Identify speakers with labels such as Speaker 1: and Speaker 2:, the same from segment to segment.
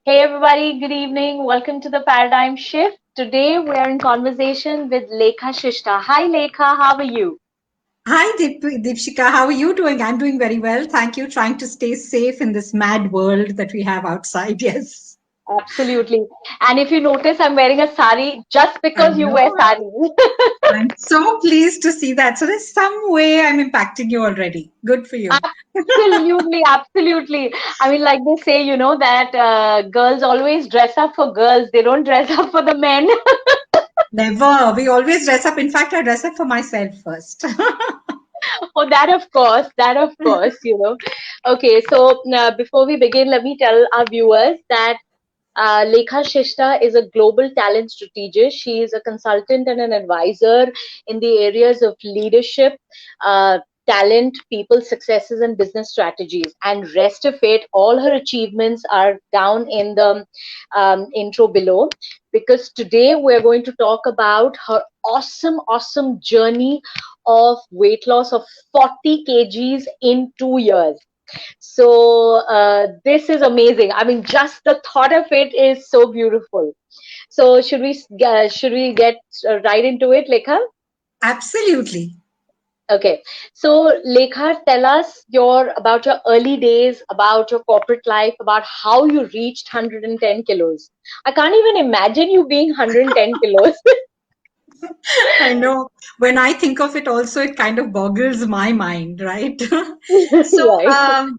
Speaker 1: Hey everybody, good evening. Welcome to the Paradigm Shift. Today we are in conversation with Lekha Sishta. Hi Lekha, how are you?
Speaker 2: Hi, Deepshika. How are you doing? I'm doing very well. Thank you. Trying to stay safe in this mad world that we have outside. Yes.
Speaker 1: Absolutely. And if you notice, I'm wearing a sari just
Speaker 2: I
Speaker 1: because you
Speaker 2: know.
Speaker 1: wear sari.
Speaker 2: I'm so pleased to see that. So there's some way I'm impacting you already. Good for you.
Speaker 1: Absolutely, absolutely. I mean, like they say, that girls always dress up for girls, they don't dress up for the men.
Speaker 2: Never. We always dress up. In fact, I dress up for myself first.
Speaker 1: Oh, that of course. Okay, so before we begin, let me tell our viewers that Lekha Sishta is a global talent strategist. She is a consultant and an advisor in the areas of leadership, uh, talent, people successes, and business strategies. And rest of it, all her achievements are down in the intro below. Because today we're going to talk about her awesome journey of weight loss of 40 kgs in 2 years. So this is amazing. I mean, just the thought of it is so beautiful. So should we get right into it, Lekha?
Speaker 2: Absolutely.
Speaker 1: Okay. So Lekha, tell us about your early days, about your corporate life, about how you reached 110 kilos. I can't even imagine you being 110 kilos.
Speaker 2: I know. When I think of it also, it kind of boggles my mind, right? So,
Speaker 1: Right.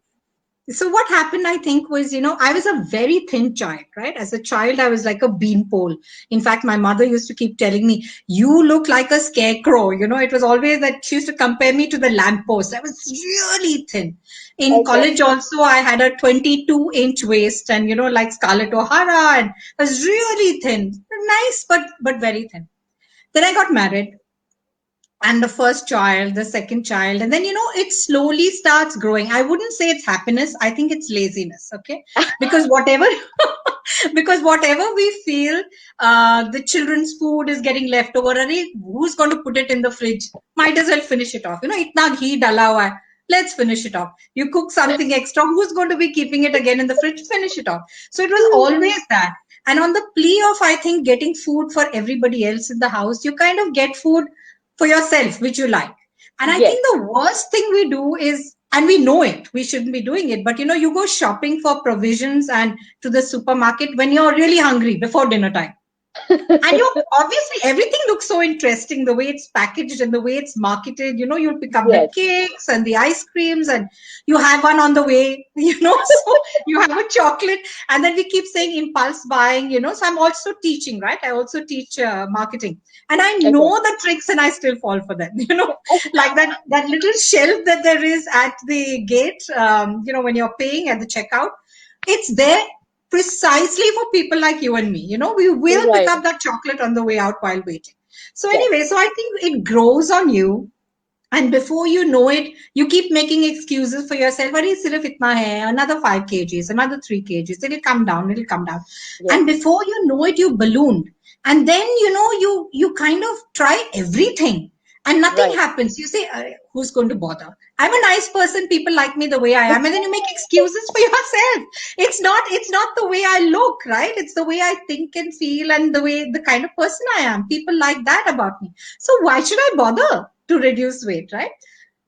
Speaker 2: So what happened, I think, was, I was a very thin child, right? As a child, I was like a beanpole. In fact, my mother used to keep telling me, "You look like a scarecrow." It was always that she used to compare me to the lamppost. I was really thin. In
Speaker 1: Okay.
Speaker 2: college, also, I had a 22-inch waist, and like Scarlett O'Hara, and I was really thin, nice, but very thin. Then I got married, and the first child, the second child, and then it slowly starts growing. I wouldn't say it's happiness, I think it's laziness. Okay, because whatever because whatever we feel, the children's food is getting left over, and who's going to put it in the fridge? Might as well finish it off. Itna ghee dala hua hai, let's finish it off. You cook something extra, who's going to be keeping it again in the fridge? Finish it off. So it was always that. And on the plea of, I think, getting food for everybody else in the house, you kind of get food for yourself, which you like. And I
Speaker 1: Yes.
Speaker 2: think the worst thing we do is, and we know it, we shouldn't be doing it, but you go shopping for provisions and to the supermarket when you're really hungry before dinner time. And obviously everything looks so interesting, the way it's packaged and the way it's marketed. You'll pick up the
Speaker 1: Yes.
Speaker 2: cakes and the ice creams, and you have one on the way, so you have a chocolate, and then we keep saying impulse buying. So I'm also teaching, right? I also teach marketing, and I
Speaker 1: Okay.
Speaker 2: know the tricks, and I still fall for them. Like that little shelf that there is at the gate, when you're paying at the checkout, it's there precisely for people like you and me. We will pick
Speaker 1: Right.
Speaker 2: up that chocolate on the way out while waiting. So
Speaker 1: Yes.
Speaker 2: anyway, so I think it grows on you. And before you know it, you keep making excuses for yourself. "Arey, sirf itna hai, another 5 kgs, another 3 kgs, it'll come down, it'll come down."
Speaker 1: Yes.
Speaker 2: And before you know it, you ballooned. And then, you kind of try everything and nothing
Speaker 1: Right.
Speaker 2: happens. You say, "Who's going to bother? I'm a nice person. People like me the way I am." And then you make excuses for yourself. It's not the way I look, right? It's the way I think and feel, and the kind of person I am. People like that about me. So why should I bother to reduce weight, right?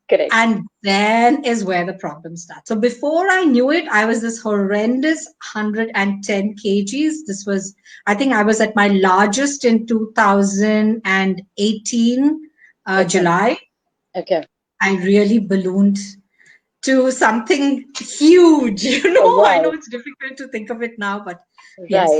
Speaker 1: Correct.
Speaker 2: And then is where the problem starts. So before I knew it, I was this horrendous 110 kgs. This was, I think I was at my largest in 2018,
Speaker 1: Okay.
Speaker 2: July.
Speaker 1: Okay.
Speaker 2: I really ballooned to something huge.
Speaker 1: Oh,
Speaker 2: I know
Speaker 1: wow.
Speaker 2: it's difficult to think of it now, but
Speaker 1: Right.
Speaker 2: yes,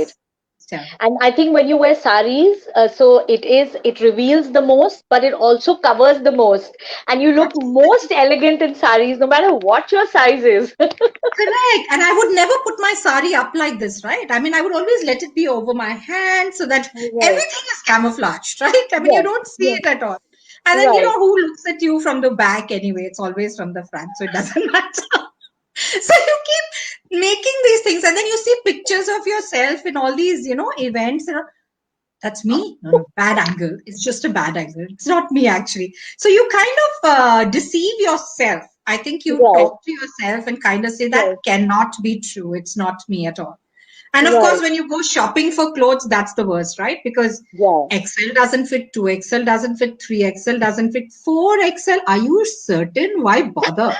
Speaker 2: it's terrible.
Speaker 1: And I think when you wear saris, so it reveals the most, but it also covers the most. And you look most elegant in saris, no matter what your size is.
Speaker 2: Correct. And I would never put my sari up like this, right? I mean, I would always let it be over my hand so that
Speaker 1: Right.
Speaker 2: everything is camouflaged, right? I mean, you
Speaker 1: Yes.
Speaker 2: don't see
Speaker 1: Yes.
Speaker 2: it at all. And then,
Speaker 1: Right.
Speaker 2: who looks at you from the back anyway? It's always from the front, so it doesn't matter. So you keep making these things, and then you see pictures of yourself in all these, events. That's me. No, no, bad angle. It's just a bad angle. It's not me, actually. So you kind of deceive yourself. I think you
Speaker 1: Right.
Speaker 2: talk to yourself and kind of say that
Speaker 1: Right.
Speaker 2: cannot be true. It's not me at all. And of course,
Speaker 1: Right.
Speaker 2: when you go shopping for clothes, that's the worst, right? Because
Speaker 1: Yeah.
Speaker 2: XL doesn't fit, 2XL doesn't fit, 3XL doesn't fit, 4XL. Are you certain? Why bother?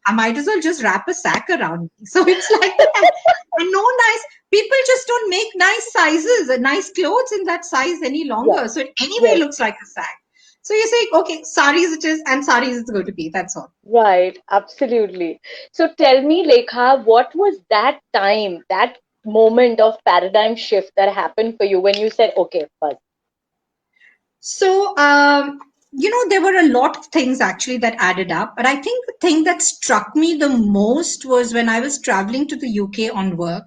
Speaker 2: I might as well just wrap a sack around me. So it's like that. And no nice, people just don't make nice sizes, nice clothes in that size any
Speaker 1: Yeah.
Speaker 2: longer. So it anyway
Speaker 1: Yes.
Speaker 2: looks like a sack. So you say, okay, saris it is, and saris it's going to be. That's all.
Speaker 1: Right. Absolutely. So tell me, Lekha, what was that time, that moment of paradigm shift that happened for you when you said, okay, first.
Speaker 2: So, there were a lot of things actually that added up. But I think the thing that struck me the most was when I was traveling to the UK on work,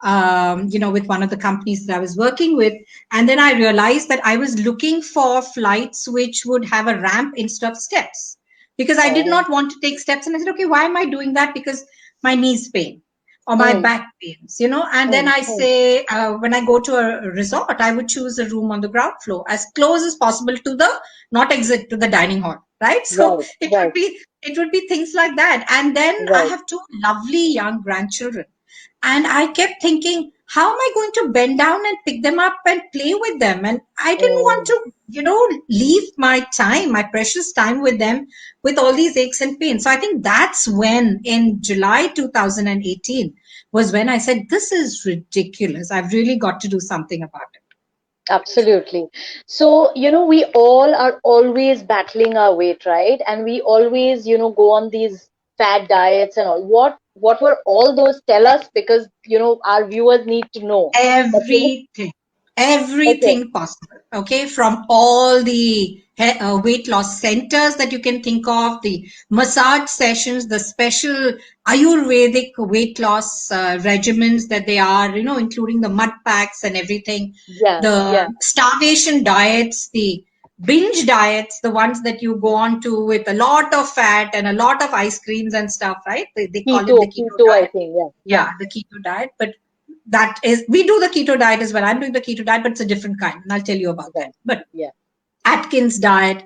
Speaker 2: with one of the companies that I was working with. And then I realized that I was looking for flights which would have a ramp instead of steps because I did
Speaker 1: Oh.
Speaker 2: not want to take steps. And I said, okay, why am I doing that? Because my knees pain or my
Speaker 1: Hmm.
Speaker 2: back pains. And then
Speaker 1: Hmm.
Speaker 2: I
Speaker 1: Hmm.
Speaker 2: say, when I go to a resort, I would choose a room on the ground floor as close as possible to the not exit to the dining hall, right? So
Speaker 1: Right.
Speaker 2: it would
Speaker 1: Right.
Speaker 2: be things like that. And then I
Speaker 1: Right.
Speaker 2: have two lovely young grandchildren, and I kept thinking, how am I going to bend down and pick them up and play with them? And I didn't want
Speaker 1: Hmm.
Speaker 2: to, leave my time, my precious time with them with all these aches and pains. So I think that's when in July 2018 was when I said, this is ridiculous. I've really got to do something about it.
Speaker 1: Absolutely. So, we all are always battling our weight, right? And we always, go on these fad diets and all. What were all those? Tell us because, our viewers need to know. But,
Speaker 2: Everything,
Speaker 1: okay.
Speaker 2: everything possible. Okay, from all the weight loss centers that you can think of, the massage sessions, the special Ayurvedic weight loss regimens that they are, including the mud packs and everything,
Speaker 1: Yeah.
Speaker 2: the
Speaker 1: Yeah.
Speaker 2: starvation diets, the binge diets, the ones that you go on to with a lot of fat and a lot of ice creams and stuff, right? They call it the keto
Speaker 1: Keto, I
Speaker 2: diet.
Speaker 1: think. Yeah. Yeah.
Speaker 2: Yeah, the keto diet. But that is, we do the keto diet as well. I'm doing the keto diet, but it's a different kind, and I'll tell you about that.
Speaker 1: Right.
Speaker 2: But
Speaker 1: Yeah.
Speaker 2: Atkins diet,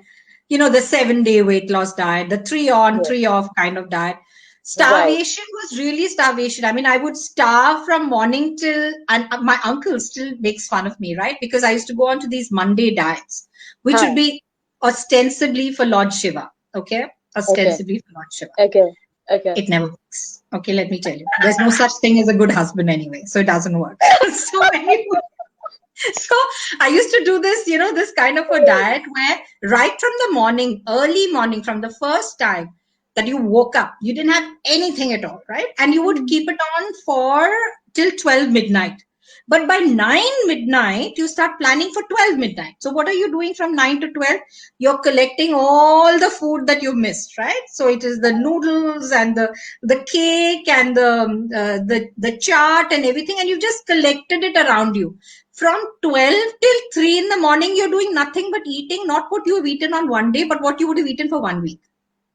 Speaker 2: the 7-day weight loss diet, the 3 on,
Speaker 1: Yeah.
Speaker 2: 3 off kind of diet.
Speaker 1: Right.
Speaker 2: Starvation was really starvation. I mean, I would starve from morning till, and my uncle still makes fun of me, right? Because I used to go on to these Monday diets, which would
Speaker 1: Huh.
Speaker 2: be ostensibly for Lord Shiva. Okay.
Speaker 1: Okay.
Speaker 2: Ostensibly for Lord Shiva.
Speaker 1: Okay. Okay.
Speaker 2: It never works. Okay, let me tell you. There's no such thing as a good husband anyway, so it doesn't work. So anyway, so I used to do this, this kind of a diet where right from the morning, early morning, from the first time that you woke up, you didn't have anything at all, right? And you would keep it on for till 12 midnight. But by 9 midnight, you start planning for 12 midnight. So what are you doing from 9 to 12? You're collecting all the food that you missed, right? So it is the noodles and the cake and the chart and everything, and you just collected it around you from 12 till 3 in the morning. You're doing nothing but eating, not what you have eaten on one day, but what you would have eaten for 1 week.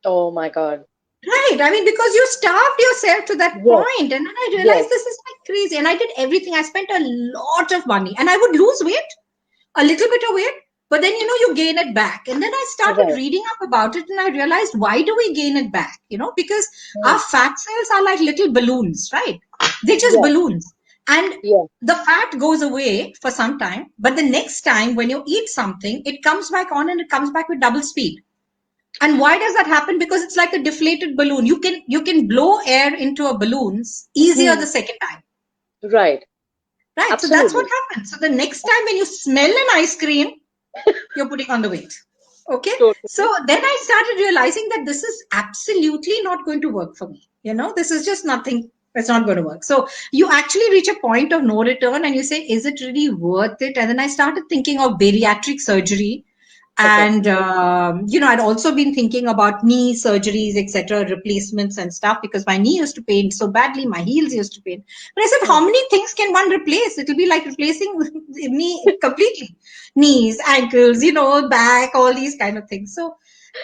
Speaker 1: Oh my God.
Speaker 2: Right. I mean, because you starved yourself to that
Speaker 1: Yes.
Speaker 2: point. And then I
Speaker 1: Yes.
Speaker 2: realized this is like crazy. And I did everything. I spent a lot of money and I would lose weight, a little bit of weight, but then, you gain it back. And then I started
Speaker 1: Right.
Speaker 2: reading up about it and I realized, why do we gain it back? Because our
Speaker 1: Hmm.
Speaker 2: fat cells are like little balloons, right? They're just
Speaker 1: Yeah.
Speaker 2: balloons. And
Speaker 1: Yeah.
Speaker 2: the fat goes away for some time, but the next time when you eat something, it comes back on and it comes back with double speed. And why does that happen? Because it's like a deflated balloon. You can blow air into a balloon easier
Speaker 1: Hmm.
Speaker 2: the second time.
Speaker 1: Right.
Speaker 2: Right. So that's what
Speaker 1: Absolutely.
Speaker 2: happens. So the next time when you smell an ice cream, you're putting on the weight. Okay. So
Speaker 1: Totally.
Speaker 2: then I started realizing that this is absolutely not going to work for me. This is just nothing. It's not going to work. So you actually reach a point of no return and you say, is it really worth it? And then I started thinking of bariatric surgery.
Speaker 1: Okay.
Speaker 2: And, I'd also been thinking about knee surgeries, etc., replacements and stuff because my knee used to pain so badly. My heels used to pain. But I said,
Speaker 1: Hmm.
Speaker 2: how many things can one replace? It'll be like replacing me completely. Knees, ankles, back, all these kind of things. So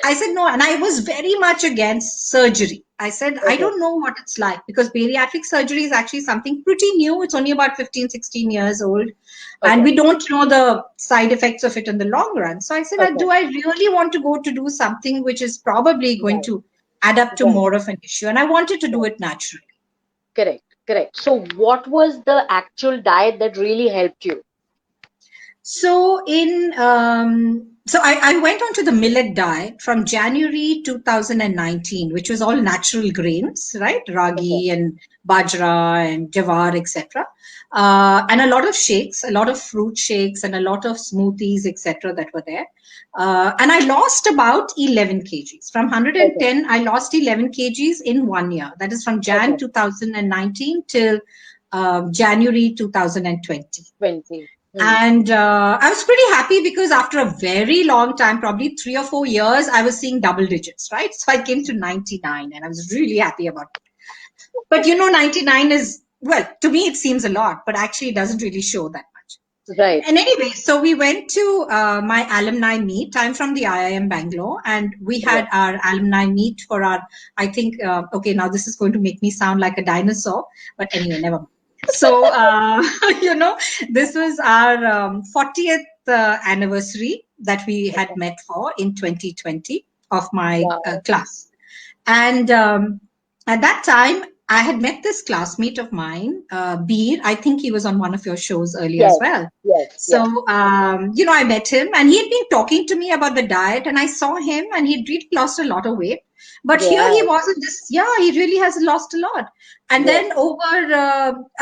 Speaker 2: I said no, and I was very much against surgery. I said, I
Speaker 1: Okay.
Speaker 2: don't know what it's like because bariatric surgery is actually something pretty new. It's only about 15, 16 years old. And
Speaker 1: Okay.
Speaker 2: we don't know the side effects of it in the long run. So I said,
Speaker 1: Okay.
Speaker 2: do I really want to go to do something which is probably going
Speaker 1: Right.
Speaker 2: to add up to
Speaker 1: Right.
Speaker 2: more of an issue? And I wanted to do
Speaker 1: Right.
Speaker 2: it naturally.
Speaker 1: Correct. Correct. So what was the actual diet that really helped you?
Speaker 2: So I went on to the millet diet from January 2019, which was all natural grains, right?
Speaker 1: Okay.
Speaker 2: Ragi and bajra and jawar, etc. And a lot of shakes, a lot of fruit shakes, and a lot of smoothies, etc. that were there. And I lost about 11 kgs. From
Speaker 1: Okay.
Speaker 2: 110, I lost 11 kgs in 1 year. That is from Jan
Speaker 1: Okay.
Speaker 2: 2019 till January 2020.
Speaker 1: 20. Hmm.
Speaker 2: And I was pretty happy because after a very long time, probably 3 or 4 years, I was seeing double digits, right? So I came to 99 and I was really happy about it. But 99 is, well, to me, it seems a lot, but actually it doesn't really show that much.
Speaker 1: Right.
Speaker 2: And anyway, so we went to my alumni meet. I'm from the IIM Bangalore, and we
Speaker 1: Right.
Speaker 2: had our alumni meet for our, I think, okay, now this is going to make me sound like a dinosaur, but anyway, never mind. So, you know, this was our 40th anniversary that we had
Speaker 1: Okay.
Speaker 2: met for in 2020 of my
Speaker 1: Wow.
Speaker 2: class. And at that time, I had met this classmate of mine, Beer. I think he was on one of your shows earlier as
Speaker 1: Yes.
Speaker 2: well.
Speaker 1: Yes. Yes.
Speaker 2: So, I met him and he had been talking to me about the diet, and I saw him and he'd really lost a lot of weight. But here he
Speaker 1: Yeah.
Speaker 2: wasn't this, yeah, he really has lost a lot. And
Speaker 1: Yes.
Speaker 2: then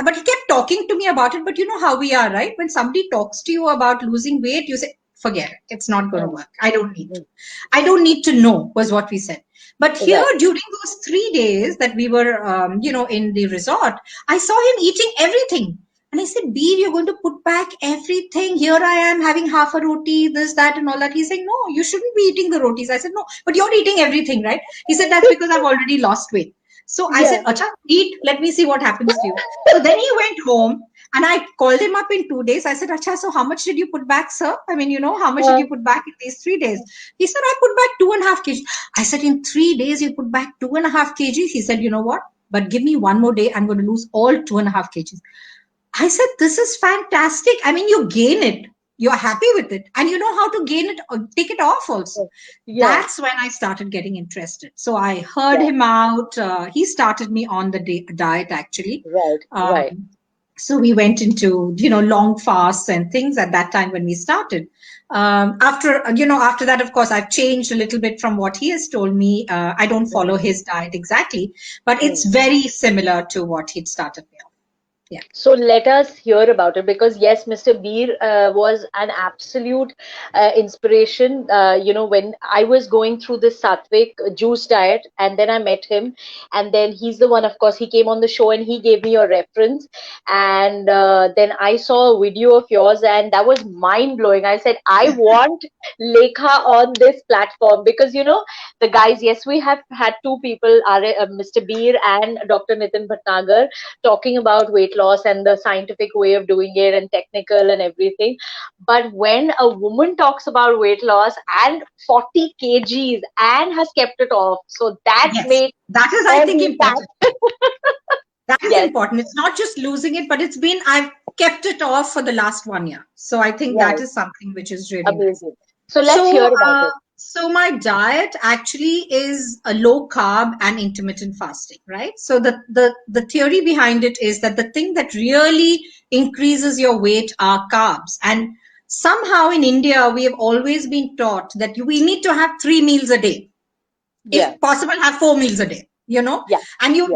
Speaker 2: but he kept talking to me about it. But you know how we are, right? When somebody talks to you about losing weight, you say, forget it. It's not going to
Speaker 1: Hmm.
Speaker 2: work. I don't need to.
Speaker 1: Hmm.
Speaker 2: I don't need to know, was what we said. But here,
Speaker 1: Right.
Speaker 2: during those 3 days that we were, in the resort, I saw him eating everything. And I said, Beer, you're going to put back everything. Here I am having half a roti, this, that, and all that. He's saying, no, you shouldn't be eating the rotis. I said, no, but you're eating everything, right? He said, that's because I've already lost weight. So I said,
Speaker 1: Yeah.
Speaker 2: Acha, eat. Let me see what happens to you. So then he went home and I called him up in 2 days. I said, Acha, so how much did you put back, sir? I mean, how much did
Speaker 1: Uh,
Speaker 2: you put back in these 3 days? He said, I put back 2.5 kgs. I said, in 3 days, you put back 2.5 kgs. He said, you know what? But give me one more day. I'm going to lose all 2.5 kgs. I said, this is fantastic. I mean, you gain it. You're happy with it. And you know how to gain it or take it off also.
Speaker 1: yeah.
Speaker 2: That's when I started getting interested. So I heard
Speaker 1: Yeah.
Speaker 2: him out. He started me on the diet actually.
Speaker 1: Right. Right.
Speaker 2: Um, so we went into, long fasts and things at that time when we started. After that, of course, I've changed a little bit from what he has told me. I don't follow
Speaker 1: Hmm.
Speaker 2: his diet exactly, but it's
Speaker 1: Hmm.
Speaker 2: very similar to what he'd started me off. Yeah.
Speaker 1: So let us hear about it because yes, Mr. Beer was an absolute inspiration. When I was going through this sattvic juice diet, and then I met him, and then he's the one. Of course, he came on the show and he gave me a reference, and then I saw a video of yours, and that was mind blowing. I said, I want Lekha on this platform because the guys. Yes, we have had two people, Mr. Beer and Dr. Nitin Bhatnagar, talking about weight loss and the scientific way of doing it and technical and everything. But when a woman talks about weight loss and 40 kgs and has kept it off, so that
Speaker 2: Yes.
Speaker 1: makes
Speaker 2: That is, I think,
Speaker 1: every that
Speaker 2: important. That is
Speaker 1: yes,
Speaker 2: important. It's not just losing it, but I've kept it off for the last 1 year. So I think that
Speaker 1: right,
Speaker 2: is something which is really nice.
Speaker 1: amazing. So let's hear
Speaker 2: So,
Speaker 1: about it.
Speaker 2: so my diet actually is a low carb and intermittent fasting, right? So the theory behind it is that the thing that really increases your weight are carbs. And somehow in India, we have always been taught that we need to have 3 meals a day.
Speaker 1: Yeah,
Speaker 2: If possible, have 4 meals a day,
Speaker 1: yeah,
Speaker 2: and
Speaker 1: yeah,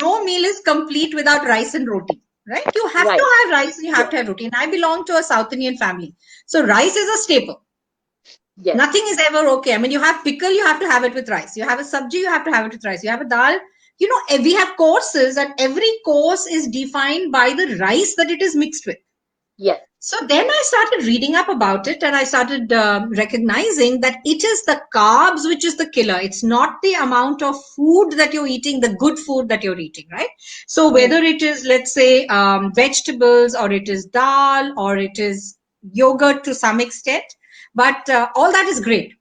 Speaker 2: no meal is complete without rice and roti, right? You have to
Speaker 1: right,
Speaker 2: have rice and you have
Speaker 1: yeah,
Speaker 2: to have roti. And I belong to a South Indian family. So rice is a staple.
Speaker 1: yes,
Speaker 2: Nothing is ever okay. I mean, you have pickle, you have to have it with rice. You have a sabji, you have to have it with rice. You have a dal. We have courses, and every course is defined by the rice that it is mixed with.
Speaker 1: yes,
Speaker 2: So then I started reading up about it, and I started recognizing that it is the carbs which is the killer. It's not the amount of food that you're eating, the good food that you're eating, right? So
Speaker 1: mm,
Speaker 2: whether it is, let's say, vegetables, or it is dal, or it is yogurt to some extent, but all that is great.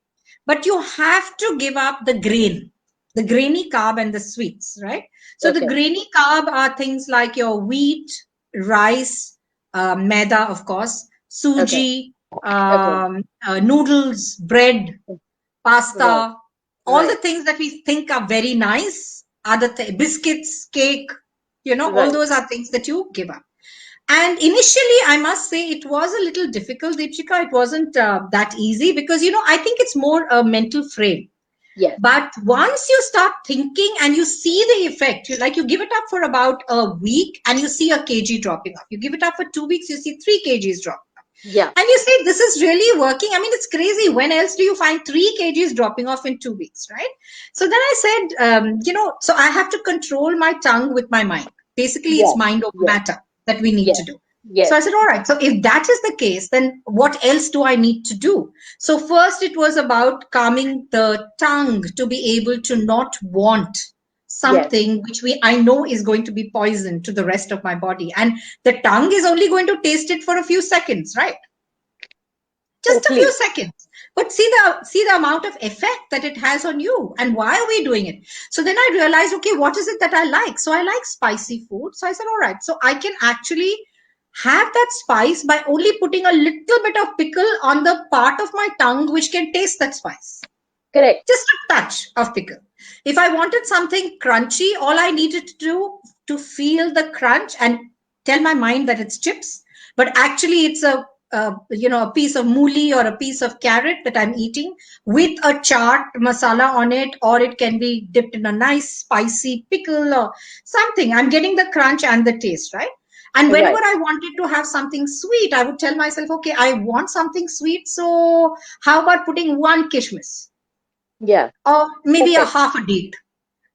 Speaker 2: But you have to give up the grainy carb and the sweets, right? So the
Speaker 1: okay,
Speaker 2: grainy carb are things like your wheat, rice, maida, of course,
Speaker 1: okay,
Speaker 2: suji,
Speaker 1: okay,
Speaker 2: noodles, bread,
Speaker 1: mm, right,
Speaker 2: pasta, all the
Speaker 1: right,
Speaker 2: things that we think are very nice are biscuits, cake. All
Speaker 1: Right.
Speaker 2: those are things that you give up. And initially, I must say it was a little difficult, Deepshika. It wasn't that easy because, I think it's more a mental frame.
Speaker 1: Yes.
Speaker 2: But once you start thinking and you see the effect, you give it up for about a week and you see a kg dropping off. You give it up for 2 weeks, you see 3 kgs dropping off.
Speaker 1: Yeah.
Speaker 2: And you say, this is really working. I mean, it's crazy. When else do you find 3 kgs dropping off in 2 weeks, right? So then I said, so I have to control my tongue with my mind. Basically, it's
Speaker 1: Yes.
Speaker 2: mind over
Speaker 1: Yes.
Speaker 2: matter that we need
Speaker 1: Yes.
Speaker 2: to do. So
Speaker 1: Yes.
Speaker 2: I said, all right, so if that is the case, then what else do I need to do? So first it was about calming the tongue to be able to not want
Speaker 1: Yes.
Speaker 2: something which I know is going to be poison to the rest of my body. And the tongue is only going to taste it for a few seconds, right? Just a few
Speaker 1: Totally.
Speaker 2: seconds. But see the amount of effect that it has on you. And why are we doing it? So then I realized, okay, what is it that I like? So I like spicy food. So I said, all right, so I can actually have that spice by only putting a little bit of pickle on the part of my tongue which can taste that spice.
Speaker 1: Correct.
Speaker 2: Just a touch of pickle. If I wanted something crunchy, all I needed to do to feel the crunch and tell my mind that it's chips, but actually it's a piece of mooli or a piece of carrot that I'm eating with a chaat masala on it, or it can be dipped in a nice spicy pickle or something. I'm getting the crunch and the taste, right? And whenever
Speaker 1: Right.
Speaker 2: I wanted to have something sweet, I would tell myself, okay, I want something sweet, so how about putting one kishmis?
Speaker 1: Yeah.
Speaker 2: Or maybe a
Speaker 1: Perfect.
Speaker 2: half a date,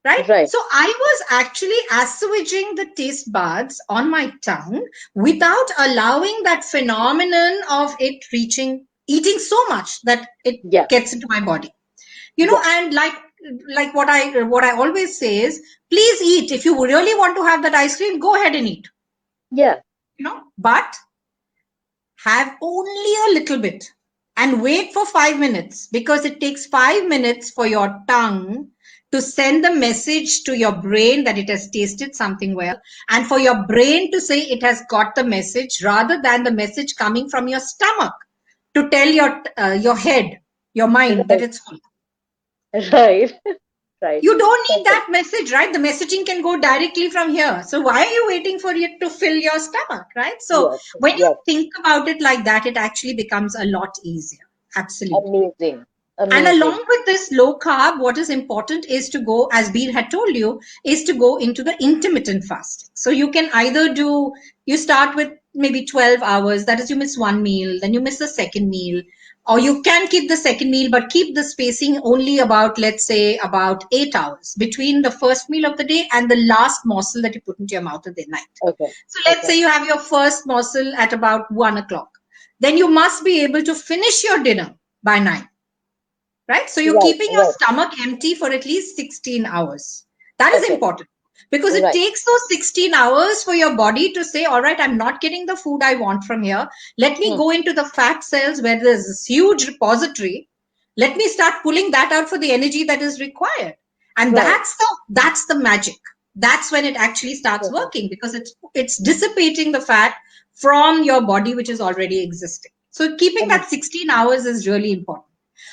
Speaker 2: right?
Speaker 1: Right.
Speaker 2: So I was actually assuaging the taste buds on my tongue without allowing that phenomenon of it eating so much that it
Speaker 1: Yeah.
Speaker 2: gets into my body.
Speaker 1: Yeah.
Speaker 2: And like what I always say is, please eat. If you really want to have that ice cream, go ahead and eat.
Speaker 1: Yeah.
Speaker 2: But have only a little bit and wait for 5 minutes, because it takes 5 minutes for your tongue to send the message to your brain that it has tasted something well, and for your brain to say it has got the message, rather than the message coming from your stomach to tell your head, your mind, that
Speaker 1: Right.
Speaker 2: it's full.
Speaker 1: Right. Right.
Speaker 2: You don't need
Speaker 1: Perfect.
Speaker 2: that message, right? The messaging can go directly from here. So why are you waiting for it to fill your stomach, right? So
Speaker 1: Yes.
Speaker 2: when you
Speaker 1: Yes.
Speaker 2: think about it like that, it actually becomes a lot easier. Absolutely.
Speaker 1: Amazing.
Speaker 2: And
Speaker 1: Amazing.
Speaker 2: along with this low carb, what is important is to go, as Beer had told you, is to go into the intermittent fasting. So you can either you start with maybe 12 hours, that is, you miss one meal, then you miss the second meal, or you can keep the second meal, but keep the spacing only about, let's say, about 8 hours between the first meal of the day and the last morsel that you put into your mouth at the night.
Speaker 1: Okay.
Speaker 2: So let's
Speaker 1: Okay.
Speaker 2: say you have your first morsel at about 1 o'clock. Then you must be able to finish your dinner by 9, right? So you're
Speaker 1: Right.
Speaker 2: keeping your
Speaker 1: Right.
Speaker 2: stomach empty for at least 16 hours. That is
Speaker 1: Okay.
Speaker 2: important because it
Speaker 1: Right.
Speaker 2: takes those 16 hours for your body to say, all right, I'm not getting the food I want from here. Let me
Speaker 1: Hmm.
Speaker 2: go into the fat cells where there's this huge repository. Let me start pulling that out for the energy that is required. And
Speaker 1: Right.
Speaker 2: that's the magic. That's when it actually starts
Speaker 1: Okay.
Speaker 2: working, because it's dissipating the fat from your body, which is already existing. So keeping
Speaker 1: Am-
Speaker 2: that 16 hours is really important.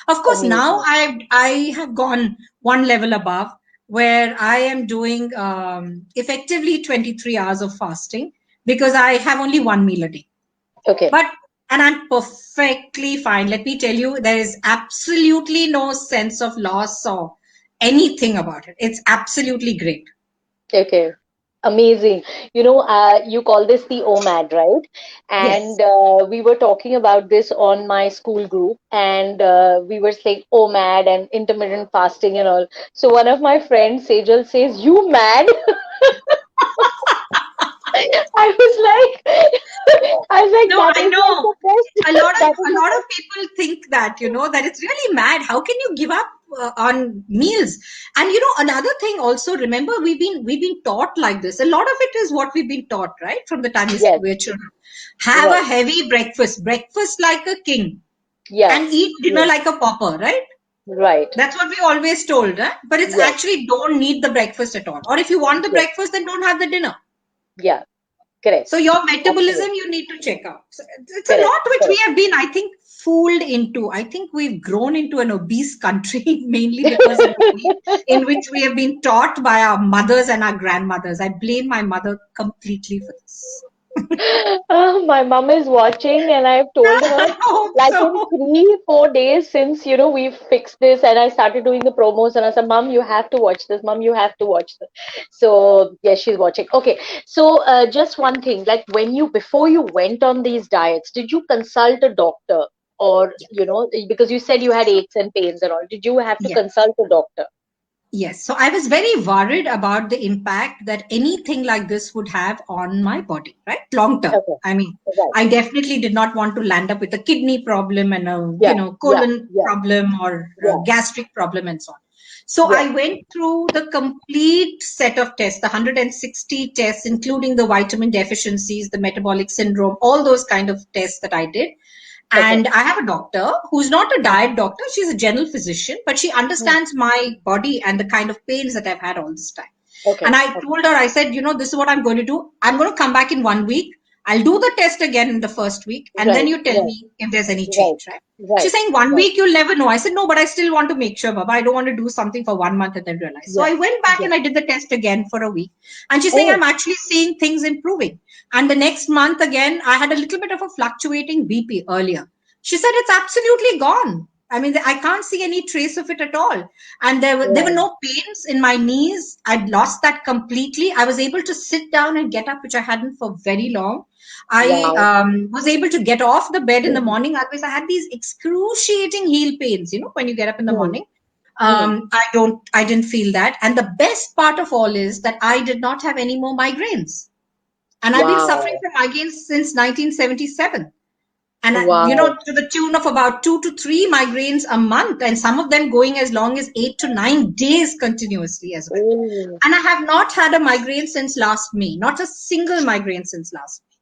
Speaker 2: Of course, now
Speaker 1: Amazing.
Speaker 2: I have gone one level above, where I am doing effectively 23 hours of fasting, because I have only one meal a day.
Speaker 1: Okay.
Speaker 2: But and I'm perfectly fine. Let me tell you, there is absolutely no sense of loss or anything about it. It's absolutely great.
Speaker 1: Okay. Amazing. You call this the OMAD, right?
Speaker 2: Yes.
Speaker 1: And we were talking about this on my school group, and we were saying OMAD and intermittent fasting and all. So one of my friends, Sejal, says, "You mad?" I was I was like,
Speaker 2: No,
Speaker 1: that
Speaker 2: I
Speaker 1: is like
Speaker 2: know.
Speaker 1: the best.
Speaker 2: A lot of
Speaker 1: That is
Speaker 2: a
Speaker 1: the
Speaker 2: lot of
Speaker 1: best.
Speaker 2: people think that, that it's really mad. How can you give up on meals? And another thing also, remember, we've been taught like this. A lot of it is what we've been taught, right, from the time
Speaker 1: Yes.
Speaker 2: we're children. Have a
Speaker 1: Right.
Speaker 2: heavy breakfast like a king,
Speaker 1: Yeah.
Speaker 2: and eat dinner
Speaker 1: Yeah.
Speaker 2: like a pauper, right?
Speaker 1: Right.
Speaker 2: That's what we always told, huh? But it's
Speaker 1: Yes.
Speaker 2: actually, don't need the breakfast at all. Or if you want the
Speaker 1: Yes.
Speaker 2: breakfast, then don't have the dinner.
Speaker 1: Yeah. Correct.
Speaker 2: So your metabolism,
Speaker 1: Absolutely.
Speaker 2: you need to check out. So it's a
Speaker 1: Correct.
Speaker 2: lot which we
Speaker 1: Correct.
Speaker 2: have been, I think, fooled into. I think we've grown into an obese country mainly because of the way in which we have been taught by our mothers and our grandmothers. I blame my mother completely for this.
Speaker 1: My mom is watching, and I've told her,
Speaker 2: I hope
Speaker 1: like in
Speaker 2: so.
Speaker 1: 3, 4 days since we've fixed this, and I started doing the promos, and I said, "Mom, you have to watch this. Mom, you have to watch this." So yes, she's watching. Okay, so just one thing, like before you went on these diets, did you consult a doctor, or because you said you had aches and pains and all, did you have to
Speaker 2: Yeah.
Speaker 1: consult a doctor?
Speaker 2: Yes, so I was very worried about the impact that anything like this would have on my body, right? Long term.
Speaker 1: Okay,
Speaker 2: I mean,
Speaker 1: right.
Speaker 2: I definitely did not want to land up with a kidney problem and a,
Speaker 1: Yeah, yeah,
Speaker 2: colon
Speaker 1: yeah,
Speaker 2: problem or a
Speaker 1: yeah.
Speaker 2: gastric problem and so on. So
Speaker 1: Yeah.
Speaker 2: I went through the complete set of tests, the 160 tests, including the vitamin deficiencies, the metabolic syndrome, all those kind of tests that I did.
Speaker 1: Okay.
Speaker 2: And I have a doctor who's not a
Speaker 1: Mm,
Speaker 2: diet doctor. She's a general physician, but she
Speaker 1: mm.
Speaker 2: understands my body and the kind of pains that I've had all this time.
Speaker 1: Okay.
Speaker 2: And I
Speaker 1: Okay.
Speaker 2: told her, I said, this is what I'm going to do. I'm going to come back in 1 week. I'll do the test again in the first week. And then
Speaker 1: Right.
Speaker 2: you tell
Speaker 1: Right.
Speaker 2: me if there's any
Speaker 1: Right.
Speaker 2: change, right? She's
Speaker 1: Right.
Speaker 2: saying one
Speaker 1: Right.
Speaker 2: week you'll never know. I said, no, but I still want to make sure, Baba. I don't want to do something for 1 month and then realize. So
Speaker 1: Yeah.
Speaker 2: I went back
Speaker 1: Yeah.
Speaker 2: and I did the test again for a week. And she's saying, I'm
Speaker 1: Oh,
Speaker 2: actually seeing things improving. And the next month again, I had a little bit of a fluctuating BP earlier. She said it's absolutely gone. I mean, I can't see any trace of it at all. And there were
Speaker 1: wow.
Speaker 2: no pains in my knees. I'd lost that completely. I was able to sit down and get up, which I hadn't for very long. I
Speaker 1: Wow.
Speaker 2: was able to get off the bed in the morning. Otherwise, I had these excruciating heel pains, when you get up in the
Speaker 1: Hmm.
Speaker 2: morning.
Speaker 1: Hmm.
Speaker 2: I didn't feel that. And the best part of all is that I did not have any more migraines. And I've been suffering
Speaker 1: Wow.
Speaker 2: from migraines since 1977. And
Speaker 1: Wow.
Speaker 2: to the tune of about 2 to 3 migraines a month, and some of them going as long as 8 to 9 days continuously as well.
Speaker 1: Oh,
Speaker 2: And I have not had a migraine since last May, not a single migraine since last May.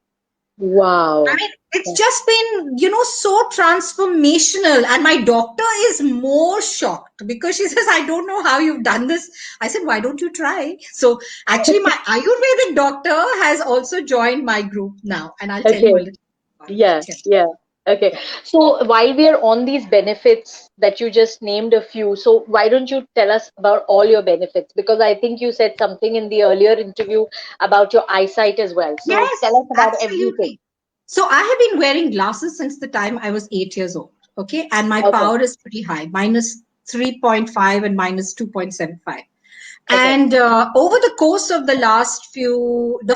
Speaker 2: I
Speaker 1: wow.
Speaker 2: mean, it's just been, so transformational. And my doctor is more shocked because she says, I don't know how you've done this. I said, why don't you try? So actually, my Ayurvedic doctor has also joined my group now. And I'll tell you a
Speaker 1: Okay.
Speaker 2: little about that.
Speaker 1: Yeah. Yeah. Okay.
Speaker 2: Yeah.
Speaker 1: So while we are on these benefits that you just named a few, so why don't you tell us about all your benefits? Because I think you said something in the earlier interview about your eyesight as well. So tell
Speaker 2: Yes,
Speaker 1: us about everything.
Speaker 2: absolutely. So I have been wearing glasses since the time I was 8 years old. Okay. And my
Speaker 1: Okay.
Speaker 2: power is pretty high, minus 3.5 and minus 2.75.
Speaker 1: Okay.
Speaker 2: And over the course of the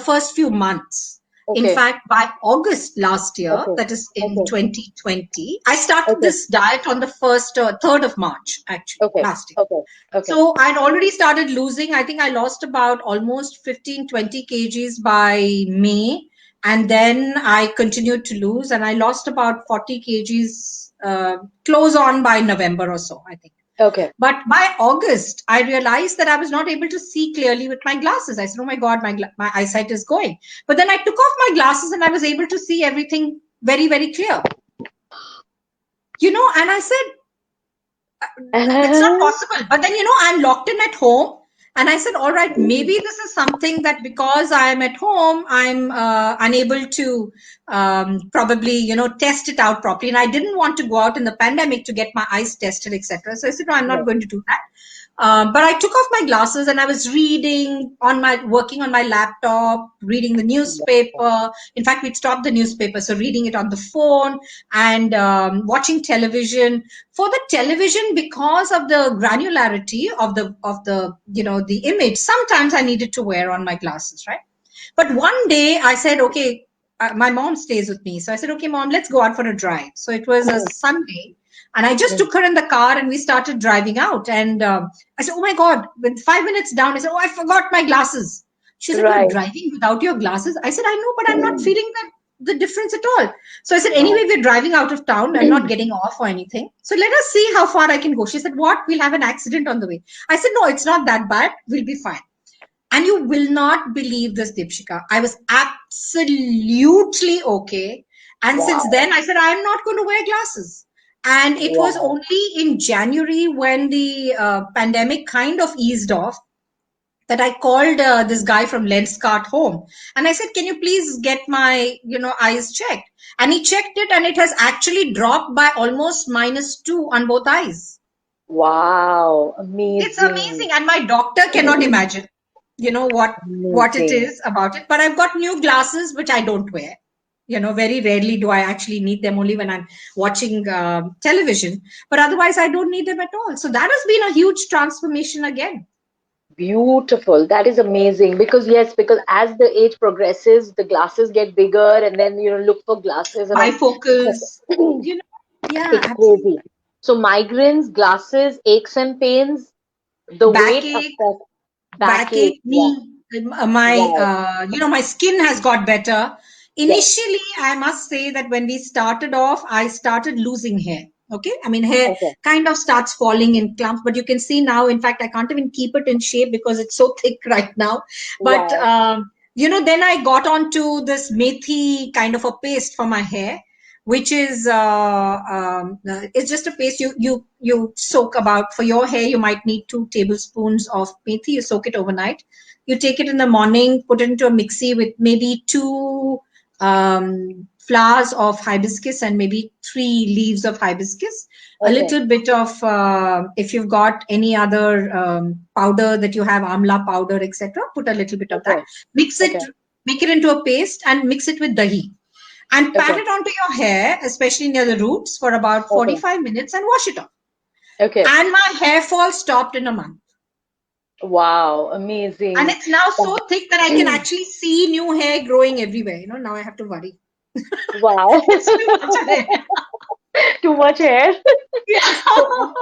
Speaker 2: first few months, in
Speaker 1: Okay.
Speaker 2: fact, by August last year,
Speaker 1: Okay.
Speaker 2: that is in
Speaker 1: Okay.
Speaker 2: 2020, I started
Speaker 1: Okay.
Speaker 2: this diet on the 3rd of March, actually,
Speaker 1: Okay.
Speaker 2: last year.
Speaker 1: Okay. Okay.
Speaker 2: So I'd already started losing. I think I lost about almost 15, 20 kgs by May. And then I continued to lose, and I lost about 40 kgs close on by November or so, I think.
Speaker 1: Okay.
Speaker 2: But by August, I realized that I was not able to see clearly with my glasses. I said, oh my God, my eyesight is going. But then I took off my glasses and I was able to see everything very, very clear. And I said, it's not possible. But then, I'm locked in at home. And I said, all right, maybe this is something that because I am at home, I'm unable to probably, test it out properly. And I didn't want to go out in the pandemic to get my eyes tested, etc. So I said, no, I'm not
Speaker 1: Right.
Speaker 2: going to do that. But I took off my glasses and I was working on my laptop, reading the newspaper. In fact, we'd stopped the newspaper, so reading it on the phone and watching television. For the television, because of the granularity of the image, sometimes I needed to wear on my glasses, right? But one day I said, okay, my mom stays with me. So I said, okay, mom, let's go out for a drive. So it was a
Speaker 1: Mm,
Speaker 2: Sunday. And I just
Speaker 1: mm.
Speaker 2: took her in the car and we started driving out. And I said, oh my God, with 5 minutes down, I said, oh, I forgot my glasses. She said, you're
Speaker 1: Right.
Speaker 2: driving without your glasses? I said, I know, but I'm not feeling the difference at all. So I said,
Speaker 1: Wow.
Speaker 2: anyway, we're driving out of town. I'm not getting off or anything. So let us see how far I can go. She said, what? We'll have an accident on the way. I said, no, it's not that bad. We'll be fine. And you will not believe this, Deepshika. I was absolutely okay. And since
Speaker 1: Wow.
Speaker 2: then, I said, I'm not going to wear glasses. And it was
Speaker 1: Wow.
Speaker 2: only in January when the pandemic kind of eased off. that I called this guy from Lenskart home, and I said, "Can you please get my eyes checked?" And he checked it, and it has actually dropped by almost -2 on both eyes.
Speaker 1: Wow,
Speaker 2: It's
Speaker 1: amazing.
Speaker 2: amazing, and my doctor cannot imagine, what it
Speaker 1: Amazing.
Speaker 2: is about it. But I've got new glasses which I don't wear. Very rarely do I actually need them, only when I'm watching television. But otherwise, I don't need them at all. So that has been a huge transformation again.
Speaker 1: Beautiful. That is amazing because yes, because as the age progresses, the glasses get bigger, and then look for glasses, and then
Speaker 2: Bifocals, you know, yeah,
Speaker 1: it's
Speaker 2: absolutely.
Speaker 1: crazy. So migraines, glasses, aches and pains, the weight
Speaker 2: Backache,
Speaker 1: affects backache.
Speaker 2: backache,
Speaker 1: Yeah,
Speaker 2: knee. My,
Speaker 1: right.
Speaker 2: my skin has got better.
Speaker 1: Yes.
Speaker 2: Initially, I must say that when we started off, I started losing hair. Okay, I mean, hair
Speaker 1: Okay.
Speaker 2: kind of starts falling in clumps, but you can see now. In fact, I can't even keep it in shape because it's so thick right now. But
Speaker 1: Wow.
Speaker 2: then I got onto this methi kind of a paste for my hair, which is it's just a paste you soak about for your hair. You might need 2 tablespoons of methi. You soak it overnight. You take it in the morning, put it into a mixie with maybe 2 flowers of hibiscus and maybe 3 leaves of hibiscus. A
Speaker 1: Okay.
Speaker 2: little bit of if you've got any other powder that you have, amla powder, etc. Put a little bit of that.
Speaker 1: Okay.
Speaker 2: Mix it,
Speaker 1: Okay.
Speaker 2: make it into a paste, and mix it with dahi and pat
Speaker 1: Okay.
Speaker 2: it onto your hair, especially near the roots, for about
Speaker 1: Okay.
Speaker 2: 45 minutes and wash it off.
Speaker 1: Okay.
Speaker 2: And my hair fall stopped in a month.
Speaker 1: Wow.
Speaker 2: And
Speaker 1: Amazing.
Speaker 2: it's now so thick that I can actually see new hair growing everywhere. Now I have to worry.
Speaker 1: Wow.
Speaker 2: It's too much hair.
Speaker 1: Too much hair.
Speaker 2: Yeah.
Speaker 1: So,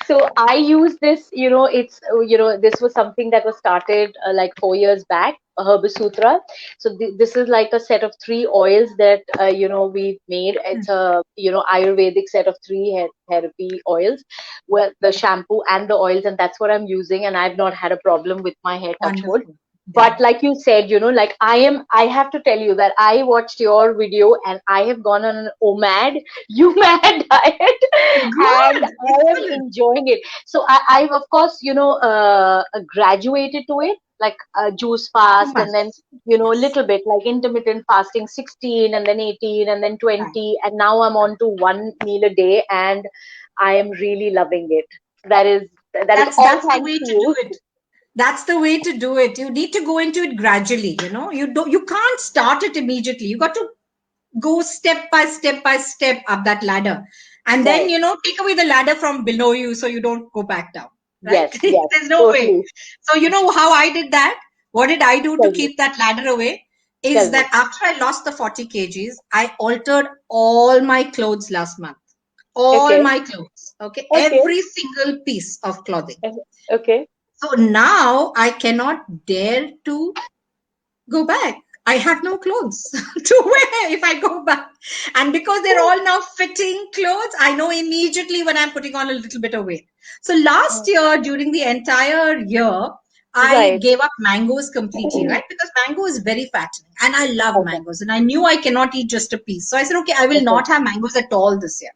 Speaker 1: so I use this, it's, this was something that was started like 4 years back, Herbasutra. So this is like a set of three oils that, we made. It's a, Ayurvedic set of three hair therapy oils, well, the shampoo and the oils, and that's what I'm using. And I've not had a problem with my hair, touch wood.
Speaker 2: Wonderful. Yeah.
Speaker 1: But like you said, like I have to tell you that I watched your video and I have gone on an OMAD, UMAD diet, and
Speaker 2: Good.
Speaker 1: I am
Speaker 2: Excellent.
Speaker 1: enjoying it. So I've of course, graduated to it, like juice
Speaker 2: You
Speaker 1: fast, and then
Speaker 2: must.
Speaker 1: a
Speaker 2: Yes.
Speaker 1: little bit like intermittent fasting, 16 and then 18 and then
Speaker 2: Right.
Speaker 1: 20, and now I'm on to one meal a day, and I am really loving it. That is all
Speaker 2: That's the
Speaker 1: thanks
Speaker 2: way
Speaker 1: to
Speaker 2: to do
Speaker 1: you.
Speaker 2: it. That's the way to do it. You need to go into it gradually. You can't start it immediately. You got to go step by step up that ladder, and then
Speaker 1: Right.
Speaker 2: take away the ladder from below you so you don't go back down, right?
Speaker 1: Yes, yes,
Speaker 2: There's no way.
Speaker 1: totally.
Speaker 2: So you know how I did that. What did I do to
Speaker 1: Tell me,
Speaker 2: keep that ladder away? Is
Speaker 1: tell me.
Speaker 2: that after I lost the 40 kgs, I altered all my clothes last month. All
Speaker 1: Okay,
Speaker 2: my clothes. Okay,
Speaker 1: okay,
Speaker 2: every single piece of clothing.
Speaker 1: okay.
Speaker 2: So now I cannot dare to go back. I have no clothes to wear if I go back. And because they're all now fitting clothes, I know immediately when I'm putting on a little bit of weight. So last year, during the entire year, I
Speaker 1: Right.
Speaker 2: gave up mangoes completely, right? Because mango is very fattening and I love
Speaker 1: Okay,
Speaker 2: mangoes and I knew I cannot eat just a piece. So I said, okay, I will
Speaker 1: okay,
Speaker 2: not have mangoes at all this year.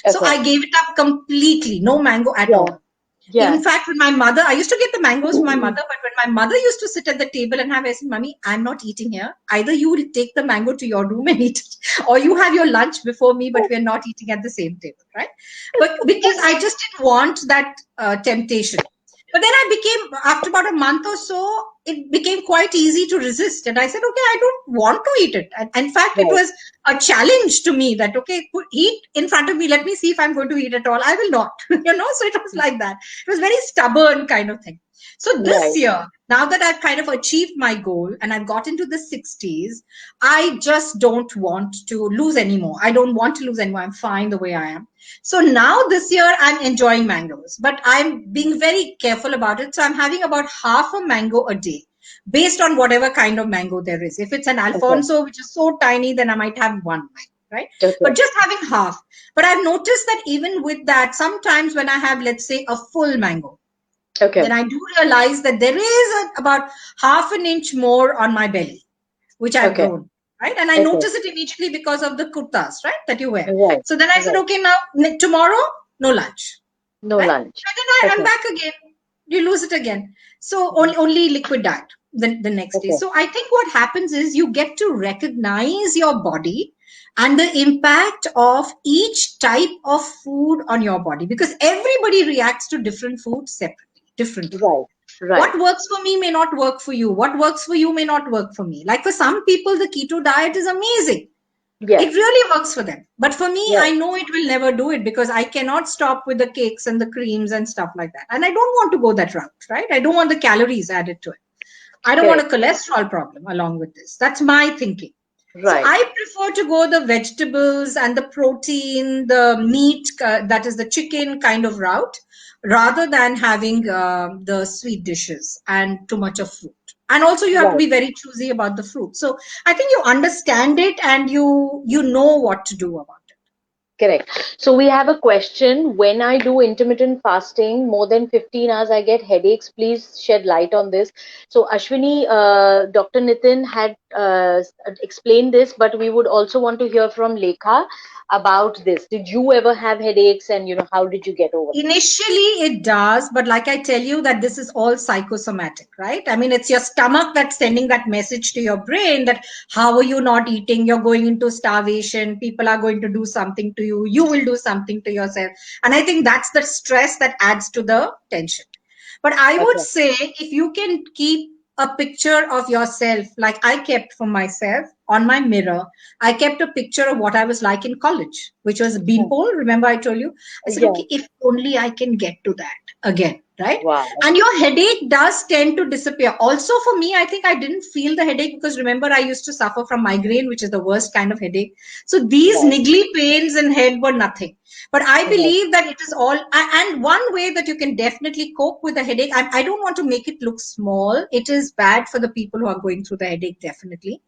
Speaker 2: So
Speaker 1: okay.
Speaker 2: I gave it up completely, no mango at
Speaker 1: Yeah,
Speaker 2: all.
Speaker 1: yeah.
Speaker 2: In fact, when my mother, I used to get the mangoes from my mother, but when my mother used to sit at the table and have, I said, Mummy, I'm not eating here. Either you will take the mango to your room and eat it, or you have your lunch before me, but we're not eating at the same table, right? But because I just didn't want that temptation. But then after about a month or so, it became quite easy to resist. And I said, okay, I don't want to eat it. And in fact, it
Speaker 1: Right,
Speaker 2: was a challenge to me that, okay, eat in front of me. Let me see if I'm going to eat at all. I will not, so it was like that. It was very stubborn kind of thing. So this
Speaker 1: right.
Speaker 2: year, now that I've kind of achieved my goal and I've got into the 60s, I just don't want to lose anymore. I don't want to lose anymore. I'm fine the way I am. So now this year I'm enjoying mangoes, but I'm being very careful about it. So I'm having about half a mango a day based on whatever kind of mango there is. If it's an
Speaker 1: Okay,
Speaker 2: Alfonso, which is so tiny, then I might have one mango, right?
Speaker 1: okay,
Speaker 2: But just having half. But I've noticed that even with that, sometimes when I have, let's say, a full mango,
Speaker 1: okay,
Speaker 2: then I do realize that there is about half an inch more on my belly, which I've
Speaker 1: okay,
Speaker 2: grown, right? And I
Speaker 1: okay.
Speaker 2: notice it immediately because of the kurtas, right, that you wear.
Speaker 1: Right,
Speaker 2: So then I said,
Speaker 1: right.
Speaker 2: okay, now tomorrow, no lunch,
Speaker 1: No
Speaker 2: right?
Speaker 1: lunch.
Speaker 2: And then I'm
Speaker 1: Okay,
Speaker 2: back again. you lose it again. So only liquid diet the next day.
Speaker 1: Okay.
Speaker 2: So I think what happens is you get to recognize your body and the impact of each type of food on your body, because everybody reacts to different foods separately, differently.
Speaker 1: Right. Right.
Speaker 2: What works for me may not work for you. What works for you may not work for me. Like for some people, the keto diet is amazing.
Speaker 1: Yes.
Speaker 2: It really works for them. But for me,
Speaker 1: Yes.
Speaker 2: I know it will never do it because I cannot stop with the cakes and the creams and stuff like that. And I don't want to go that route, right? I don't want the calories added to it. I don't want a
Speaker 1: Correct.
Speaker 2: cholesterol problem along with this. That's my thinking. So
Speaker 1: Right.
Speaker 2: I prefer to go the vegetables and the protein, the meat, that is the chicken kind of route, rather than having the sweet dishes and too much of fruit. And also, you have to
Speaker 1: Right.
Speaker 2: be very choosy about the fruit. So I think you understand it and you know what to do about it.
Speaker 1: Correct. So we have a question. When I do intermittent fasting, more than 15 hours, I get headaches. Please shed light on this. So Ashwini, Dr. Nitin had explained this, but we would also want to hear from Lekha about this. Did you ever have headaches, and how did you get over them?
Speaker 2: Initially, it does, but like I tell you, that this is all psychosomatic, right? I mean, it's your stomach that's sending that message to your brain that how are you not eating? You're going into starvation. People are going to do something to you. You will do something to yourself. And I think that's the stress that adds to the tension. But I would
Speaker 1: Okay.
Speaker 2: say if you can keep a picture of yourself, like I kept for myself on my mirror, I kept a picture of what I was like in college, which was
Speaker 1: Hmm.
Speaker 2: beanpole. Remember, I told you? I said,
Speaker 1: Yeah.
Speaker 2: okay, if only I can get to that again, right?
Speaker 1: Wow.
Speaker 2: And your headache does tend to disappear. Also, for me, I think I didn't feel the headache because remember, I used to suffer from migraine, which is the worst kind of headache. So these
Speaker 1: Right.
Speaker 2: niggly pains in head were nothing. But I
Speaker 1: Right.
Speaker 2: believe that it is all, and one way that you can definitely cope with a headache, I don't want to make it look small. It is bad for the people who are going through the headache, definitely.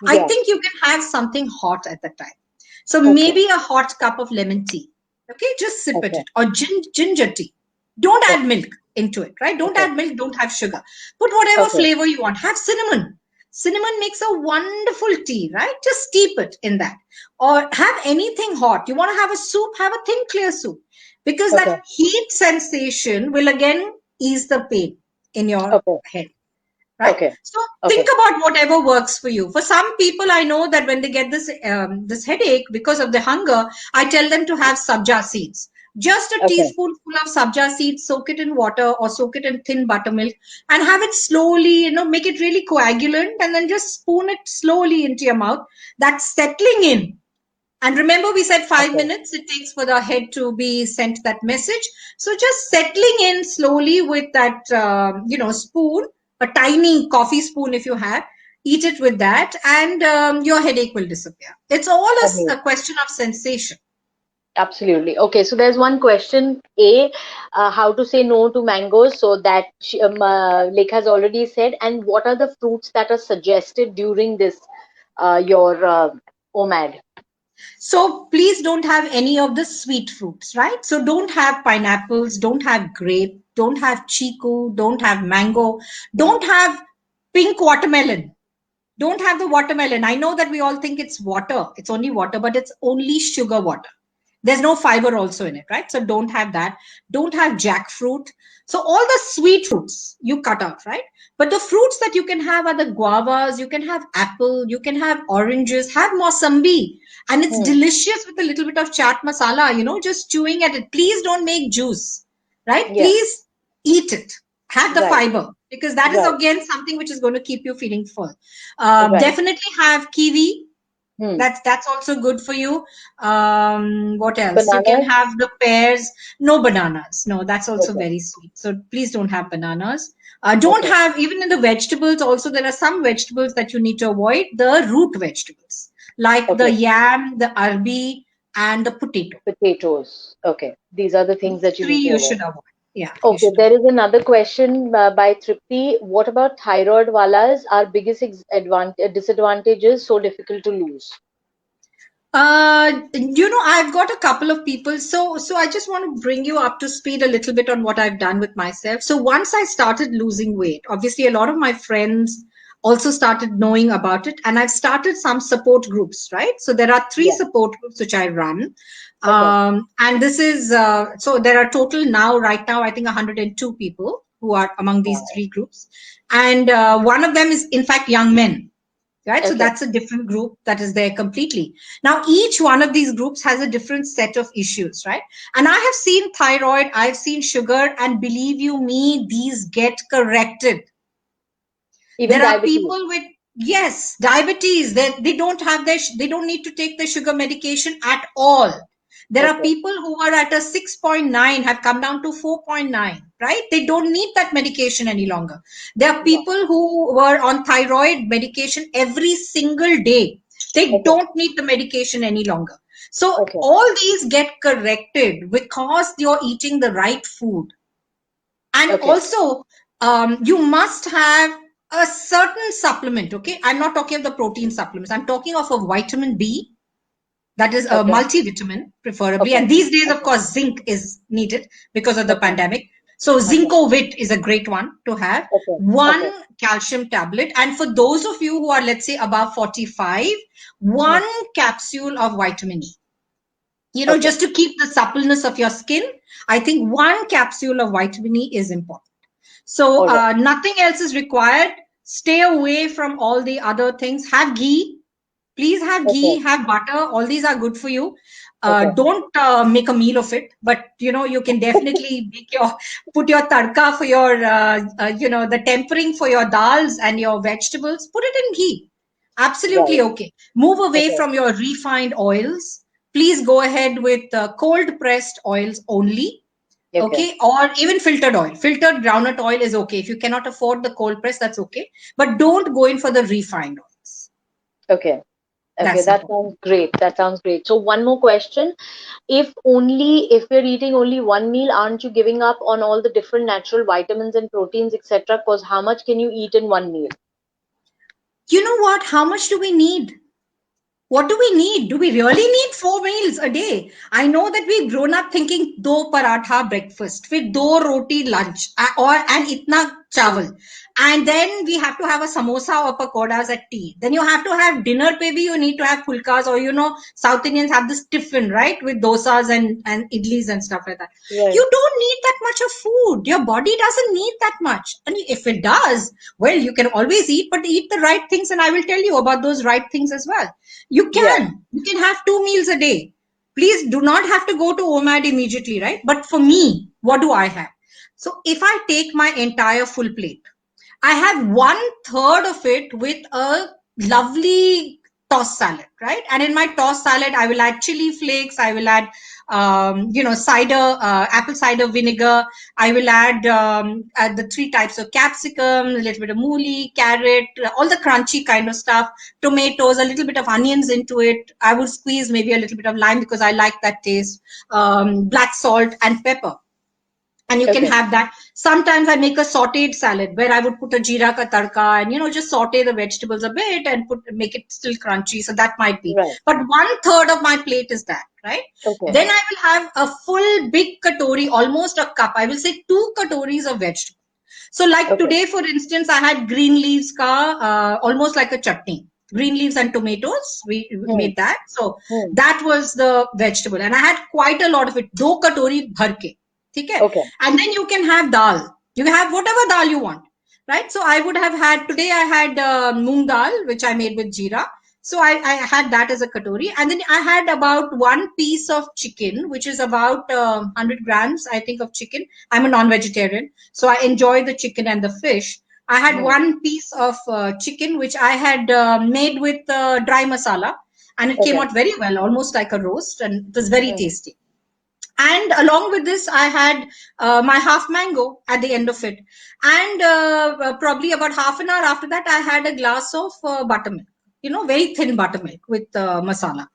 Speaker 2: I
Speaker 1: Yeah.
Speaker 2: think you can have something hot at the time. So
Speaker 1: Okay.
Speaker 2: maybe a hot cup of lemon tea. Okay, just sip at
Speaker 1: Okay.
Speaker 2: it. Or ginger tea. Don't add
Speaker 1: Okay.
Speaker 2: milk into it, right? Don't
Speaker 1: Okay.
Speaker 2: add milk, don't have sugar. Put whatever
Speaker 1: Okay.
Speaker 2: flavor you want. Have cinnamon. Cinnamon makes a wonderful tea, right? Just steep it in that. Or have anything hot. You want to have a soup, have a thin, clear soup. Because
Speaker 1: Okay.
Speaker 2: that heat sensation will again ease the pain in your
Speaker 1: Okay.
Speaker 2: head, right?
Speaker 1: Okay.
Speaker 2: So think
Speaker 1: Okay.
Speaker 2: about whatever works for you. For some people, I know that when they get this headache because of the hunger, I tell them to have sabja seeds. Just a
Speaker 1: Okay.
Speaker 2: teaspoonful of sabja seeds, soak it in water or soak it in thin buttermilk, and have it slowly, make it really coagulant, and then just spoon it slowly into your mouth. That's settling in. And remember, we said five
Speaker 1: Okay.
Speaker 2: minutes it takes for the head to be sent that message. So just settling in slowly with that, spoon, a tiny coffee spoon if you have, eat it with that, and your headache will disappear. It's all a
Speaker 1: Amazing.
Speaker 2: question of sensation.
Speaker 1: Absolutely. Okay, so there's one question. A, how to say no to mangoes? So that Lekha has already said. And what are the fruits that are suggested during this your OMAD?
Speaker 2: So please don't have any of the sweet fruits, right? So don't have pineapples, don't have grape, don't have chiku, don't have mango, don't have pink watermelon. Don't have the watermelon. I know that we all think it's water. It's only water, but it's only sugar water. There's no fiber also in it, right? So don't have that. Don't have jackfruit. So all the sweet fruits you cut out, right? But the fruits that you can have are the guavas, you can have apple, you can have oranges, have mosambi. And it's
Speaker 1: Hmm.
Speaker 2: delicious with a little bit of chaat masala, just chewing at it. Please don't make juice, right?
Speaker 1: Yeah.
Speaker 2: Please eat it. Have the
Speaker 1: Right.
Speaker 2: fiber because that is
Speaker 1: Right.
Speaker 2: again something which is going to keep you feeling full.
Speaker 1: Right.
Speaker 2: Definitely have kiwi.
Speaker 1: Hmm.
Speaker 2: That's also good for you. What else? You can
Speaker 1: Bananas.
Speaker 2: have the pears. No bananas. No, that's also
Speaker 1: Okay.
Speaker 2: very sweet. So please don't have bananas. Don't
Speaker 1: Okay.
Speaker 2: have even in the vegetables. Also, there are some vegetables that you need to avoid. The root vegetables like the
Speaker 1: Okay.
Speaker 2: yam, the arbi, and the potato.
Speaker 1: Potatoes. Okay. These are the things
Speaker 2: These
Speaker 1: that you
Speaker 2: three
Speaker 1: need to
Speaker 2: you
Speaker 1: avoid.
Speaker 2: should avoid. Yeah, you
Speaker 1: Okay,
Speaker 2: should avoid.
Speaker 1: there is another question by Tripti. What about thyroid walas? Are biggest advantage disadvantages so difficult to lose?
Speaker 2: I've got a couple of people. So I just want to bring you up to speed a little bit on what I've done with myself. So once I started losing weight, obviously a lot of my friends also started knowing about it, and I've started some support groups, right? So there are three
Speaker 1: Yeah.
Speaker 2: support groups which I run.
Speaker 1: Okay.
Speaker 2: And this is so there are total now, right now, I think 102 people. who are among these
Speaker 1: Wow.
Speaker 2: three groups. And one of them is, in fact, young men. Right. So
Speaker 1: Okay.
Speaker 2: that's a different group that is there completely. Now, each one of these groups has a different set of issues, right? And I have seen thyroid, I've seen sugar, and believe you me, these get corrected.
Speaker 1: Even
Speaker 2: There are
Speaker 1: diabetes.
Speaker 2: people with, yes, diabetes, they don't have their, they don't need to take the sugar medication at all. There are
Speaker 1: Okay.
Speaker 2: people who are at a 6.9 have come down to 4.9, right? They don't need that medication any longer. There are
Speaker 1: Wow.
Speaker 2: people who were on thyroid medication every single day. They
Speaker 1: Okay.
Speaker 2: don't need the medication any longer. So
Speaker 1: Okay.
Speaker 2: all these get corrected because you're eating the right food. And
Speaker 1: Okay.
Speaker 2: also, you must have a certain supplement. Okay, I'm not talking of the protein supplements. I'm talking of a vitamin B, that is a
Speaker 1: Okay.
Speaker 2: multivitamin, preferably.
Speaker 1: Okay.
Speaker 2: And these days, of
Speaker 1: Okay.
Speaker 2: course, zinc is needed because of the
Speaker 1: Okay.
Speaker 2: pandemic. So
Speaker 1: Okay.
Speaker 2: Zincovit is a great one to have.
Speaker 1: Okay.
Speaker 2: One
Speaker 1: Okay.
Speaker 2: calcium tablet. And for those of you who are, let's say, above 45, one
Speaker 1: Hmm.
Speaker 2: capsule of vitamin E.
Speaker 1: Okay.
Speaker 2: Just to keep the suppleness of your skin, I think one capsule of vitamin E is important. So
Speaker 1: All right.
Speaker 2: nothing else is required. Stay away from all the other things. Have ghee. Please have
Speaker 1: Okay.
Speaker 2: ghee, have butter. All these are good for you.
Speaker 1: Okay.
Speaker 2: Don't make a meal of it, but you can definitely put your tadka for your the tempering for your dals and your vegetables. Put it in ghee. Absolutely
Speaker 1: Right.
Speaker 2: okay. Move away
Speaker 1: Okay.
Speaker 2: from your refined oils. Please go ahead with cold pressed oils only.
Speaker 1: Okay.
Speaker 2: Okay, or even filtered oil. Filtered groundnut oil is okay. If you cannot afford the cold press, that's okay. But don't go in for the refined oils.
Speaker 1: Okay. Okay.
Speaker 2: That's
Speaker 1: That
Speaker 2: important.
Speaker 1: sounds great. That sounds great. So one more question. If we're eating only one meal, aren't you giving up on all the different natural vitamins and proteins, etc.? Because how much can you eat in one meal?
Speaker 2: You know what? How much do we need? What do we need? Do we really need 4 meals a day? I know that we've grown up thinking do paratha breakfast, with do roti lunch, or and itna chawal. And then we have to have a samosa or pakoras at tea. Then you have to have dinner, maybe you need to have pulkas, or South Indians have this tiffin, right? With dosas and idlis and stuff like that.
Speaker 1: Right.
Speaker 2: You don't need that much of food. Your body doesn't need that much. And if it does, well, you can always eat, but eat the right things. And I will tell you about those right things as well.
Speaker 1: Yeah.
Speaker 2: You can have 2 meals a day. Please do not have to go to OMAD immediately, right? But for me, what do I have? So if I take my entire full plate, I have 1/3 of it with a lovely tossed salad, right? And in my tossed salad, I will add chili flakes. I will add, cider, apple cider vinegar. I will add the 3 types of capsicum, a little bit of mooli, carrot, all the crunchy kind of stuff, tomatoes, a little bit of onions into it. I would squeeze maybe a little bit of lime because I like that taste, black salt and pepper, and you can
Speaker 1: Okay.
Speaker 2: have that. Sometimes I make a sautéed salad where I would put a jeera ka tadka and just saute the vegetables a bit and make it still crunchy. So that might be.
Speaker 1: Right.
Speaker 2: But 1/3 of my plate is that, right?
Speaker 1: Okay.
Speaker 2: Then I will have a full big katori, almost a cup. I will say 2 katoris of vegetables. So like
Speaker 1: Okay.
Speaker 2: today, for instance, I had green leaves almost like a chutney. Green leaves and tomatoes. We
Speaker 1: Hmm.
Speaker 2: made that. So
Speaker 1: Hmm.
Speaker 2: that was the vegetable, and I had quite a lot of it. 2 katori bhar ke. Okay.
Speaker 1: Okay.
Speaker 2: And then you can have dal. You can have whatever dal you want, right? So I would have had today. I had moong dal, which I made with jeera. So I had that as a katori, and then I had about one piece of chicken, which is about 100 grams, I think, of chicken. I'm a non-vegetarian, so I enjoy the chicken and the fish. I had
Speaker 1: Hmm.
Speaker 2: one piece of chicken, which I had made with dry masala, and it came
Speaker 1: Okay.
Speaker 2: out very well, almost like a roast, and it was very
Speaker 1: Hmm.
Speaker 2: tasty. And along with this, I had my half mango at the end of it. And probably about half an hour after that, I had a glass of buttermilk, very thin buttermilk with masala.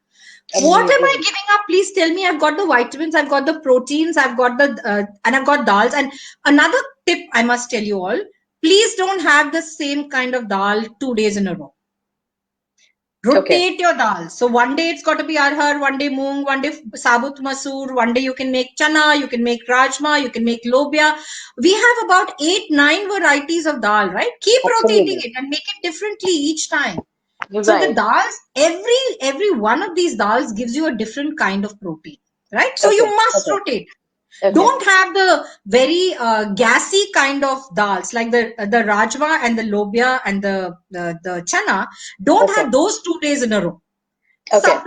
Speaker 2: What am I
Speaker 1: Amazing.
Speaker 2: giving up? Please tell me. I've got the vitamins, I've got the proteins, and I've got dals. And another tip I must tell you all, please don't have the same kind of dal 2 days in a row.
Speaker 1: Okay.
Speaker 2: Rotate your dal. So one day it's got to be arhar, one day moong, one day sabut masoor, one day you can make chana, you can make rajma, you can make lobia. We have about 8, 9 varieties of dal, right? Keep rotating
Speaker 1: Absolutely.
Speaker 2: it and make it differently each time.
Speaker 1: You're
Speaker 2: So the
Speaker 1: right.
Speaker 2: dals, every one of these dals gives you a different kind of protein, right? So you
Speaker 1: Okay.
Speaker 2: must
Speaker 1: Okay.
Speaker 2: rotate.
Speaker 1: Okay.
Speaker 2: Don't have the very gassy kind of dals like the rajma and the lobia and the chana. Don't
Speaker 1: Okay.
Speaker 2: have those 2 days in a row.
Speaker 1: Okay.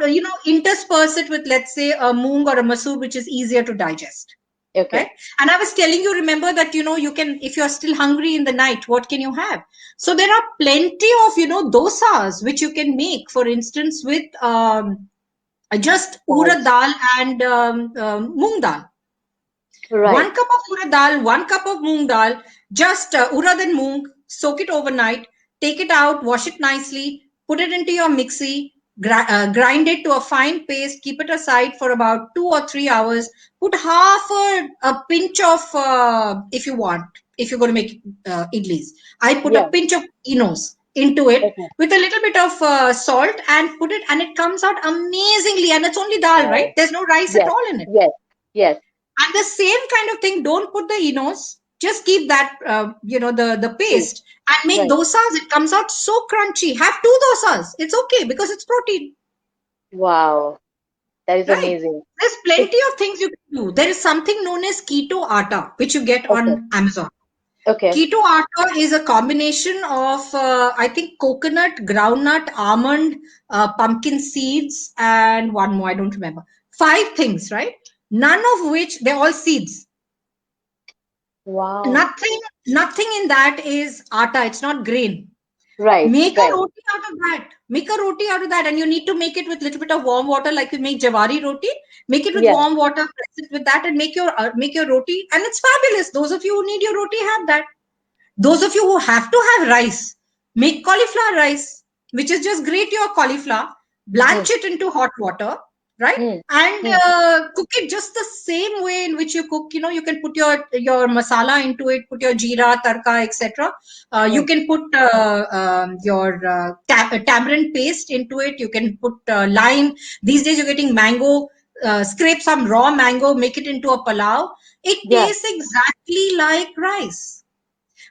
Speaker 2: Intersperse it with, let's say, a moong or a masoor, which is easier to digest.
Speaker 1: Okay.
Speaker 2: Right. And I was telling you, remember that, you can, if you're still hungry in the night, what can you have? So there are plenty of, dosas, which you can make, for instance, with just urad
Speaker 1: Balls.
Speaker 2: dal and moong dal.
Speaker 1: Right.
Speaker 2: 1 cup of urad dal, 1 cup of moong dal, just urad and moong, soak it overnight, take it out, wash it nicely, put it into your mixie, grind it to a fine paste, keep it aside for about 2 or 3 hours, put half a pinch of, if you want, if you're going to make idlis, I put a
Speaker 1: Yeah.
Speaker 2: pinch of enos into it
Speaker 1: Okay.
Speaker 2: with a little bit of salt and put it, and it comes out amazingly. And it's only dal, right?
Speaker 1: Wow.
Speaker 2: There's no rice at
Speaker 1: Yes.
Speaker 2: all in it.
Speaker 1: Yes. Yes.
Speaker 2: And the same kind of thing, don't put the enos, just keep that, the
Speaker 1: True.
Speaker 2: paste and make
Speaker 1: Right.
Speaker 2: dosas. It comes out so crunchy. Have 2 dosas. It's okay because it's protein,
Speaker 1: Wow. That is
Speaker 2: right?
Speaker 1: amazing.
Speaker 2: There's
Speaker 1: It,
Speaker 2: plenty of things you can do. There is something known as Keto Atta, which you get
Speaker 1: okay.
Speaker 2: on Amazon.
Speaker 1: Okay.
Speaker 2: Keto Atta is a combination of, I think, coconut, groundnut, almond, pumpkin seeds, and one more. I don't remember. 5 things, right? None of which, they're all seeds.
Speaker 1: Wow.
Speaker 2: Nothing in that is atta. It's not grain.
Speaker 1: Right.
Speaker 2: Make a
Speaker 1: Right.
Speaker 2: roti out of that. Make a roti out of that, and you need to make it with little bit of warm water, like you make jawari roti. Make it with
Speaker 1: Yeah.
Speaker 2: warm water, press it with that, and make your roti, and it's fabulous. Those of you who need your roti, have that. Those of you who have to have rice, make cauliflower rice, which is just grate your cauliflower,
Speaker 1: Hmm.
Speaker 2: blanch it into hot water, right?
Speaker 1: Hmm.
Speaker 2: And
Speaker 1: Hmm.
Speaker 2: cook it just the same way in which you cook. You can put your masala into it, put your jeera, tarka, etc. You
Speaker 1: Hmm.
Speaker 2: can put your tamarind paste into it. You can put lime. These days you're getting mango. Scrape some raw mango, make it into a palau. It
Speaker 1: Yeah.
Speaker 2: tastes exactly like rice.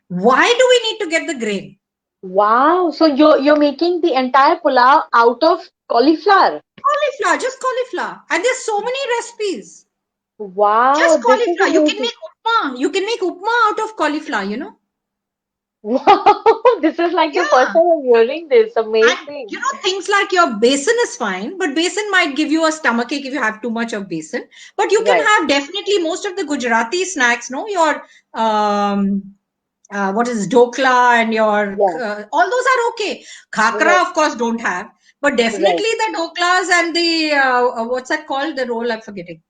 Speaker 2: Why do we need to get the grain?
Speaker 1: Wow. So you're making the entire pulao out of cauliflower.
Speaker 2: Cauliflower, just cauliflower. And there's so many recipes.
Speaker 1: Wow.
Speaker 2: Just
Speaker 1: This is
Speaker 2: cauliflower. You can
Speaker 1: amazing.
Speaker 2: make upma. You can make upma out of cauliflower.
Speaker 1: Wow. This is like the first
Speaker 2: Yeah.
Speaker 1: time I'm hearing this.
Speaker 2: And
Speaker 1: Amazing.
Speaker 2: things like your basin is fine, but basin might give you a stomachache if you have too much of basin. But you can
Speaker 1: Right.
Speaker 2: have definitely most of the Gujarati snacks, no? Your what is dokla and your
Speaker 1: Yeah.
Speaker 2: all those are okay.
Speaker 1: Right.
Speaker 2: Khakra, of course, don't have, but
Speaker 1: Right.
Speaker 2: definitely the doklas and the what's that called? The roll, I'm forgetting.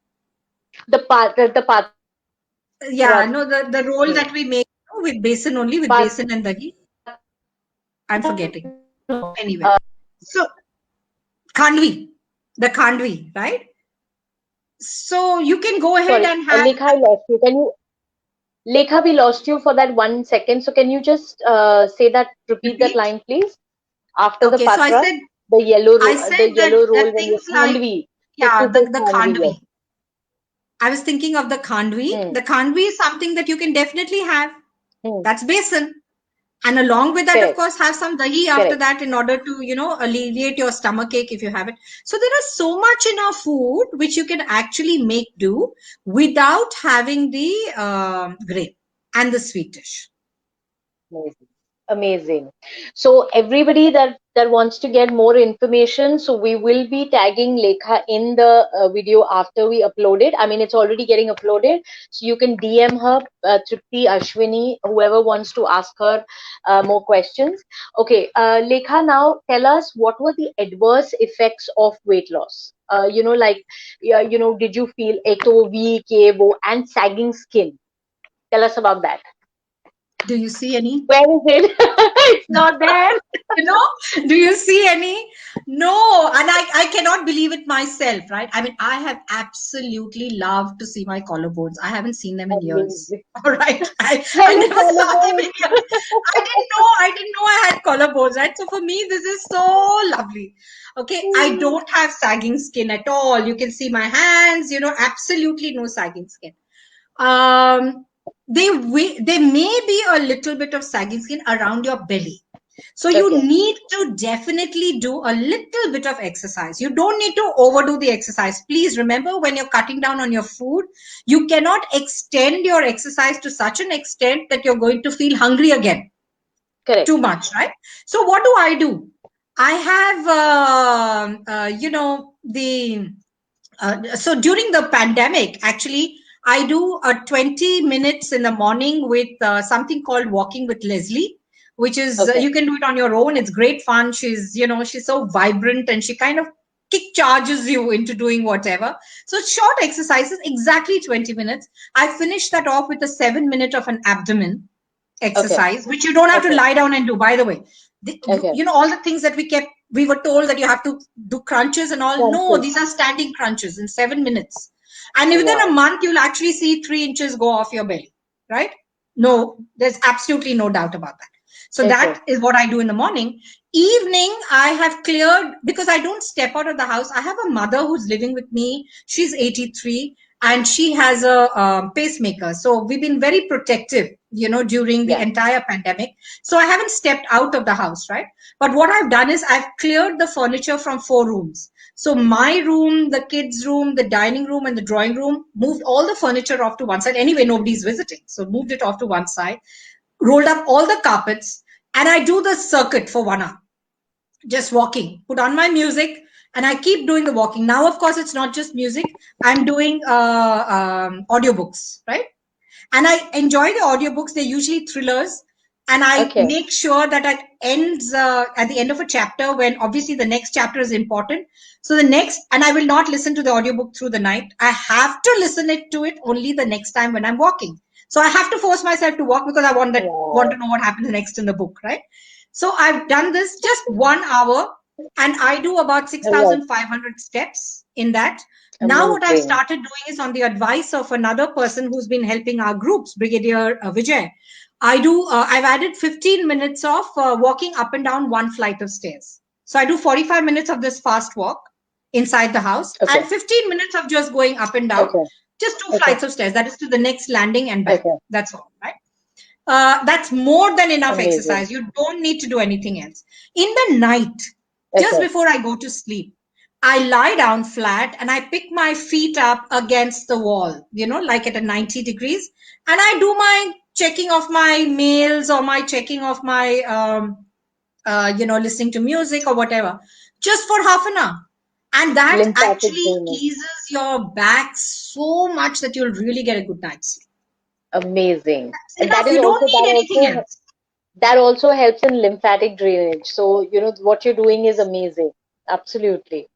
Speaker 1: The patra thing.
Speaker 2: Yeah, no, the roll that we make, with basin only, with basin and
Speaker 1: Patra
Speaker 2: dahi.
Speaker 1: thing.
Speaker 2: I'm forgetting.
Speaker 1: No.
Speaker 2: Anyway, so khandvi, the khandvi, right? So you can go ahead
Speaker 1: Sorry.
Speaker 2: and have.
Speaker 1: Lekha, I lost you. Can you Lekha, we lost you for that 1 second. So can you just say that, repeat that
Speaker 2: Repeat.
Speaker 1: line, please? After the
Speaker 2: Okay, so
Speaker 1: patra,
Speaker 2: I said
Speaker 1: the
Speaker 2: that
Speaker 1: yellow roll when you
Speaker 2: things like,
Speaker 1: khandvi.
Speaker 2: yeah,
Speaker 1: This is
Speaker 2: the
Speaker 1: khandvi, yes.
Speaker 2: khandvi. I was thinking of the khandvi.
Speaker 1: Hmm.
Speaker 2: The khandvi is something that you can definitely have.
Speaker 1: Hmm.
Speaker 2: That's basin. And along with that, of
Speaker 1: Correct.
Speaker 2: course, have some dahi after
Speaker 1: Correct.
Speaker 2: that in order to, alleviate your stomachache if you have it. So there is so much in our food which you can actually make do without having the grain and the sweet dish.
Speaker 1: Amazing. Amazing. So everybody that wants to get more information, so we will be tagging Lekha in the video after we upload it. I mean, it's already getting uploaded, so you can DM her, Tripti, Ashwini, whoever wants to ask her more questions. Okay, Lekha, now tell us, what were the adverse effects of weight loss? Like, yeah, did you feel ecto, weak, and sagging skin? Tell us about that.
Speaker 2: Do you see any?
Speaker 1: Where is it? It's not there.
Speaker 2: you know do you see any? No. And I cannot believe it myself, right? I mean, I have absolutely loved to see my collarbones. I haven't seen them in years.
Speaker 1: Amazing.
Speaker 2: All right. I
Speaker 1: Hello,
Speaker 2: never saw them in
Speaker 1: collarbone.
Speaker 2: years. I didn't know I had collarbones, right? So for me this is so lovely. Okay, I don't have sagging skin at all. You can see my hands, absolutely no sagging skin. um they may be a little bit of sagging skin around your belly. So you
Speaker 1: Okay.
Speaker 2: need to definitely do a little bit of exercise. You don't need to overdo the exercise. Please remember, when you're cutting down on your food, you cannot extend your exercise to such an extent that you're going to feel hungry again. Too
Speaker 1: Correct.
Speaker 2: much, right? So what do I do? I have, so during the pandemic, actually, I do 20 minutes in the morning with something called Walking with Leslie, which is,
Speaker 1: Okay.
Speaker 2: you can do it on your own. It's great fun. She's so vibrant, and she kind of kick charges you into doing whatever. So short exercises, exactly 20 minutes. I finish that off with a 7 minute of an abdomen
Speaker 1: Okay.
Speaker 2: exercise, which you don't have to
Speaker 1: Okay.
Speaker 2: lie down and do, by the way.
Speaker 1: Okay.
Speaker 2: All the things that we were told that you have to do crunches and all. No,
Speaker 1: Crunches.
Speaker 2: these are standing crunches in 7 minutes. And within a
Speaker 1: Wow.
Speaker 2: month, you'll actually see 3 inches go off your belly, right? No, there's absolutely no doubt about that. So
Speaker 1: Okay.
Speaker 2: that is what I do in the morning. Evening, I have cleared, because I don't step out of the house. I have a mother who's living with me. She's 83 and she has a pacemaker. So we've been very protective, during the
Speaker 1: Yeah.
Speaker 2: entire pandemic. So I haven't stepped out of the house, right? But what I've done is I've cleared the furniture from 4 rooms. So my room, the kids' room, the dining room, and the drawing room, moved all the furniture off to one side. Anyway, nobody's visiting. So moved it off to one side, rolled up all the carpets, and I do the circuit for 1 hour, just walking, put on my music, and I keep doing the walking. Now, of course, it's not just music. I'm doing audiobooks, right? And I enjoy the audiobooks. They're usually thrillers. And I
Speaker 1: Okay.
Speaker 2: make sure that it ends at the end of a chapter, when obviously the next chapter is important. So and I will not listen to the audiobook through the night. I have to listen to it only the next time when I'm walking. So I have to force myself to walk, because I want to
Speaker 1: Wow.
Speaker 2: know what happens next in the book, right? So I've done this just 1 hour, and I do about
Speaker 1: Right.
Speaker 2: 6,500 steps in that. Now, what I've
Speaker 1: Amazing.
Speaker 2: started doing is, on the advice of another person who's been helping our groups, Brigadier Vijay, I've added 15 minutes of walking up and down one flight of stairs. So I do 45 minutes of this fast walk inside the house, and
Speaker 1: Okay.
Speaker 2: 15 minutes of just going up and down,
Speaker 1: Okay.
Speaker 2: just two
Speaker 1: Okay.
Speaker 2: flights of stairs. That is to the next landing and back.
Speaker 1: Okay.
Speaker 2: That's all, right? That's more than enough
Speaker 1: Amazing.
Speaker 2: exercise. You don't need to do anything else. In the night, just
Speaker 1: Okay.
Speaker 2: before I go to sleep, I lie down flat and I pick my feet up against the wall, like at a 90 degrees. And I do my checking of my mails, or my checking of my, listening to music or whatever, just for half an hour. And that
Speaker 1: Lymphatic
Speaker 2: actually
Speaker 1: drainage.
Speaker 2: eases your back so much that you'll really get a good night's sleep.
Speaker 1: Amazing.
Speaker 2: That's
Speaker 1: And that
Speaker 2: enough.
Speaker 1: is
Speaker 2: You don't
Speaker 1: also
Speaker 2: need anything else.
Speaker 1: that also helps in lymphatic drainage. So, what you're doing is amazing. Absolutely.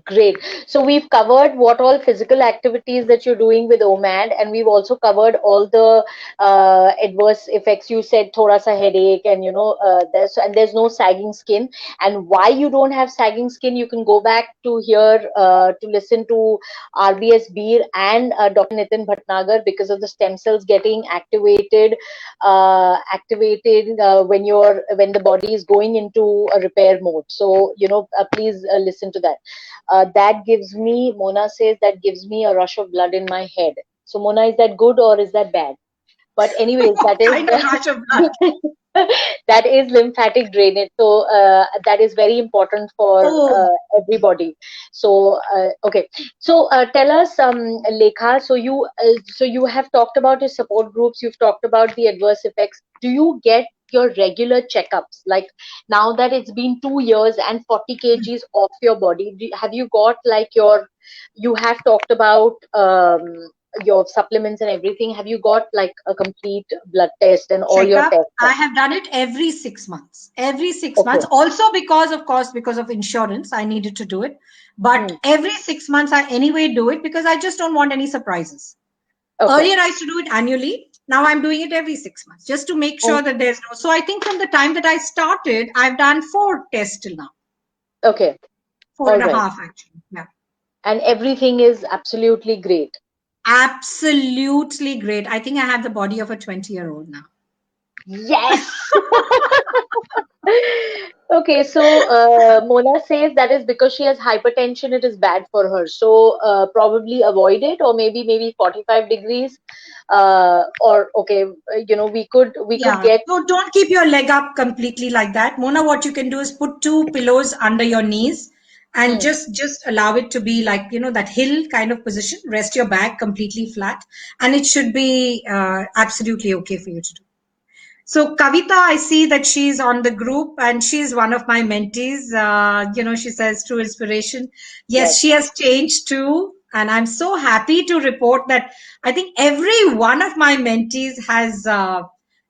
Speaker 1: Great. So we've covered what all physical activities that you're doing with OMAD, and we've also covered all the adverse effects. You said thoda sa headache, and there's no sagging skin. And why you don't have sagging skin, you can go back to hear to listen to RBS Beer and Dr. Nitin Bhatnagar, because of the stem cells getting activated when the body is going into a repair mode. So please listen to that. That gives me, Mona says, that gives me a rush of blood in my head. So, Mona, is that good or is that bad? But anyways,
Speaker 2: What kind of rush of blood?
Speaker 1: that is lymphatic drainage. So that is very important for
Speaker 2: Oh,
Speaker 1: everybody. So okay. So tell us, Lekha. So you have talked about your support groups. You've talked about the adverse effects. Do you get your regular checkups? Like, now that it's been 2 years and 40 kgs off your body, have you got like you have talked about your supplements and everything? Have you got like a complete blood test and all your
Speaker 2: checkup.
Speaker 1: tests
Speaker 2: I
Speaker 1: done?
Speaker 2: have done it every 6 months. Every six
Speaker 1: Okay.
Speaker 2: months. Also, because of insurance, I needed to do it. But
Speaker 1: Hmm.
Speaker 2: every 6 months, I anyway do it, because I just don't want any surprises.
Speaker 1: Okay.
Speaker 2: Earlier, I used to do it annually. Now I'm doing it every 6 months, just to make
Speaker 1: And
Speaker 2: sure that there's no. So I think from the time that I started, I've done 4 tests till now.
Speaker 1: okay.
Speaker 2: Four
Speaker 1: All
Speaker 2: and a
Speaker 1: right.
Speaker 2: half, actually. Yeah.
Speaker 1: And everything is absolutely great.
Speaker 2: Absolutely great. I think I have the body of a 20-year-old now.
Speaker 1: Yes. Okay, so Mona says that is because she has hypertension, it is bad for her. So probably avoid it, or maybe 45 degrees. Or okay, we could
Speaker 2: Yeah.
Speaker 1: get.
Speaker 2: So don't keep your leg up completely like that. Mona, what you can do is put two pillows under your knees and
Speaker 1: Hmm,
Speaker 2: just allow it to be like, that hill kind of position. Rest your back completely flat, and it should be absolutely okay for you to do. So Kavita, I see that she's on the group and she's one of my mentees. She says true inspiration. Yes,
Speaker 1: yes.
Speaker 2: she has changed too. And I'm so happy to report that I think every one of my mentees has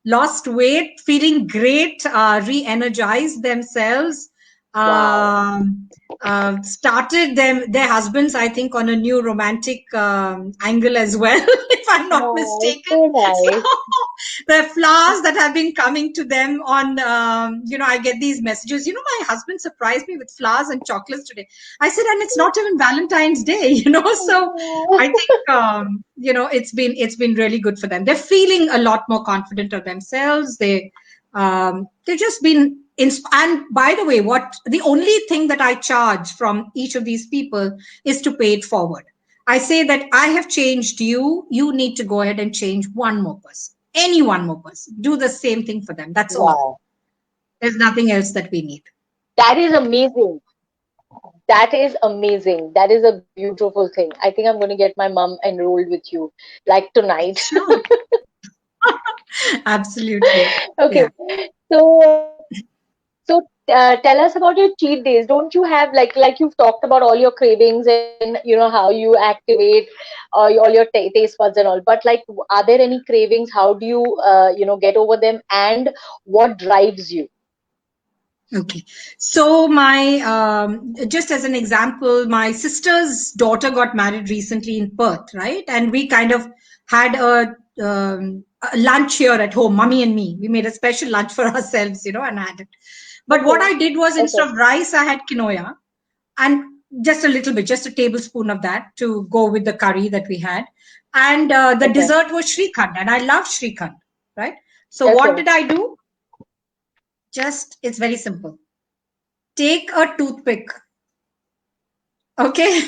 Speaker 2: lost weight, feeling great, re-energized themselves,
Speaker 1: Wow.
Speaker 2: um, started their husbands, I think, on a new romantic angle as well, if I'm not
Speaker 1: Oh,
Speaker 2: mistaken.
Speaker 1: so
Speaker 2: So
Speaker 1: nice.
Speaker 2: the flowers that have been coming to them on, I get these messages. My husband surprised me with flowers and chocolates today. I said, and it's not even Valentine's Day, So I think, it's been really good for them. They're feeling a lot more confident of themselves. They've just been. And by the way, the only thing that I charge from each of these people is to pay it forward. I say that I have changed you. You need to go ahead and change one more person. Any one more person. Do the same thing for them. That's all.
Speaker 1: Wow.
Speaker 2: There's nothing else that we need.
Speaker 1: That is amazing. That is amazing. That is a beautiful thing. I think I'm going to get my mom enrolled with you, like tonight.
Speaker 2: Sure. Absolutely.
Speaker 1: Okay.
Speaker 2: Yeah.
Speaker 1: So, tell us about your cheat days. Don't you have like you've talked about all your cravings and how you activate all your taste buds and all. But like, are there any cravings? How do you get over them? And what drives you?
Speaker 2: Okay. So just as an example, my sister's daughter got married recently in Perth, right? And we kind of had a lunch here at home, mommy and me. We made a special lunch for ourselves, and had it. But what
Speaker 1: Okay.
Speaker 2: I did was
Speaker 1: Okay.
Speaker 2: instead of rice, I had quinoa and just a little bit, just a tablespoon of that to go with the curry that we had. And the
Speaker 1: Okay.
Speaker 2: dessert was Shrikhand, and I love Shrikhand, right? So what
Speaker 1: Okay.
Speaker 2: did I do? It's very simple. Take a toothpick, okay?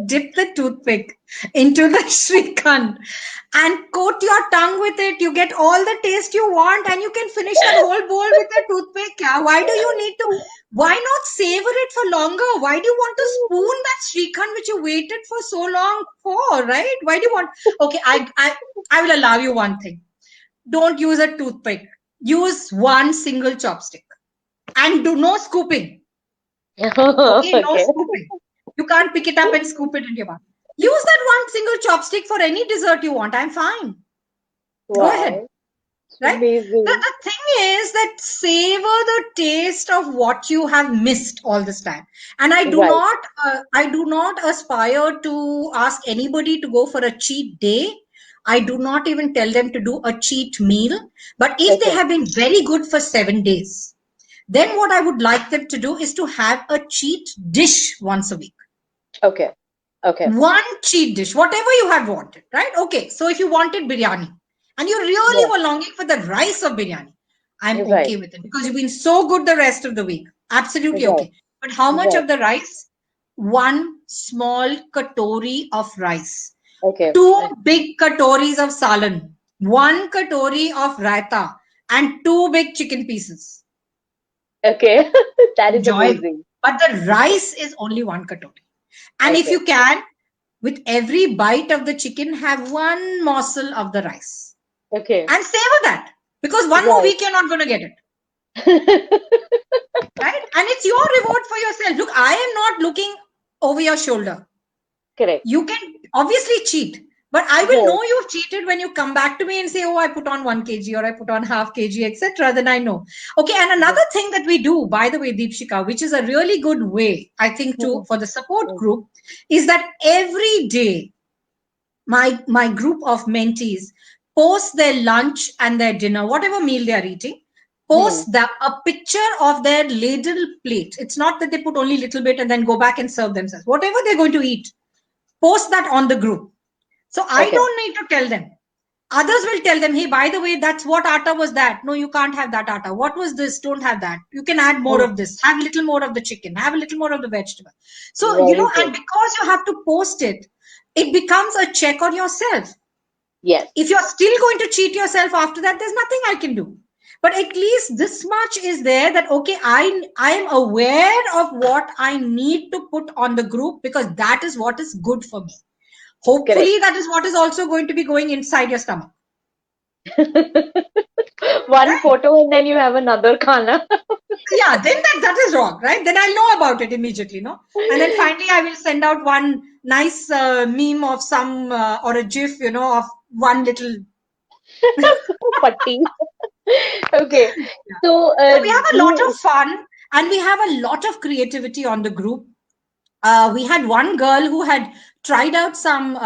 Speaker 2: Dip the toothpick into the Shrikhand and coat your tongue with it. You get all the taste you want and you can finish that whole bowl with a toothpick. Yeah? Why do you need to? Why not savor it for longer? Why do you want to spoon that Shrikhand which you waited for so long for, right? Why do you want? Okay, I will allow you one thing. Don't use a toothpick. Use one single chopstick and do no scooping. Okay, no
Speaker 1: Okay.
Speaker 2: scooping. You can't pick it up and scoop it into your mouth. Use that one single chopstick for any dessert you want. I'm fine. Go ahead.
Speaker 1: Wow.
Speaker 2: Right? The,
Speaker 1: Amazing.
Speaker 2: the thing is that savor the taste of what you have missed all this time. And
Speaker 1: Right.
Speaker 2: I do not aspire to ask anybody to go for a cheat day. I do not even tell them to do a cheat meal. But if they
Speaker 1: Okay.
Speaker 2: have been very good for 7 days, then what I would like them to do is to have a cheat dish once a week.
Speaker 1: Okay. Okay.
Speaker 2: One cheat dish, whatever you had wanted, right? Okay, so if you wanted biryani and you
Speaker 1: Yeah.
Speaker 2: really were longing for the rice of biryani, I'm
Speaker 1: Right.
Speaker 2: okay with it because you've been so good the rest of the week. Absolutely
Speaker 1: Right.
Speaker 2: okay. But how much
Speaker 1: Right.
Speaker 2: of the rice? One small katori of rice,
Speaker 1: Okay.
Speaker 2: two big katoris of salan, one katori of raita, and two big chicken pieces.
Speaker 1: Okay. That is
Speaker 2: Enjoy.
Speaker 1: amazing.
Speaker 2: But the rice is only one katori. And if
Speaker 1: Okay.
Speaker 2: you can, with every bite of the chicken, have one morsel of the rice
Speaker 1: Okay.
Speaker 2: and savor that because one more
Speaker 1: Right.
Speaker 2: week you're not going to get it, right? And it's your reward for yourself. Look, I am not looking over your shoulder.
Speaker 1: Correct.
Speaker 2: You can obviously cheat, but I will
Speaker 1: Right.
Speaker 2: know you've cheated when you come back to me and say, "Oh, I put on 1 kg or I put on half kg, etc." Then I know. Okay, and
Speaker 1: Right.
Speaker 2: another thing that we do, by the way, Deepshika, which is a really good way, I think, to
Speaker 1: Mhm.
Speaker 2: for the support
Speaker 1: Mhm.
Speaker 2: group, is that every day my group of mentees post their lunch and their dinner, whatever meal they are eating,
Speaker 1: Hmm.
Speaker 2: post a picture of their ladle plate. It's not that they put only little bit and then go back and serve themselves. Whatever they're going to eat, post that on the group. So I
Speaker 1: Okay.
Speaker 2: don't need to tell them. Others will tell them, hey, by the way, that's what atta was that. No, you can't have that atta. What was this? Don't have that. You can add more
Speaker 1: Mm,
Speaker 2: of this. Have a little more of the chicken. Have a little more of the vegetable. So,
Speaker 1: very
Speaker 2: and
Speaker 1: good.
Speaker 2: because you have to post it, it becomes a check on yourself.
Speaker 1: Yes.
Speaker 2: If you're still going to cheat yourself after that, there's nothing I can do. But at least this much is there that, okay, I am aware of what I need to put on the group because that is what is good for me.
Speaker 1: Correct.
Speaker 2: Hopefully, that is what is also going to be going inside your stomach.
Speaker 1: One
Speaker 2: Right?
Speaker 1: photo and then you have another khana.
Speaker 2: Yeah, then that is wrong, right? Then I'll know about it immediately, no? And then finally, I will send out one nice meme of some or a GIF, of one little.
Speaker 1: Patti. Okay.
Speaker 2: Yeah.
Speaker 1: So,
Speaker 2: So we have a lot of
Speaker 1: do
Speaker 2: fun and we have a lot of creativity on the group. We had one girl who had tried out some,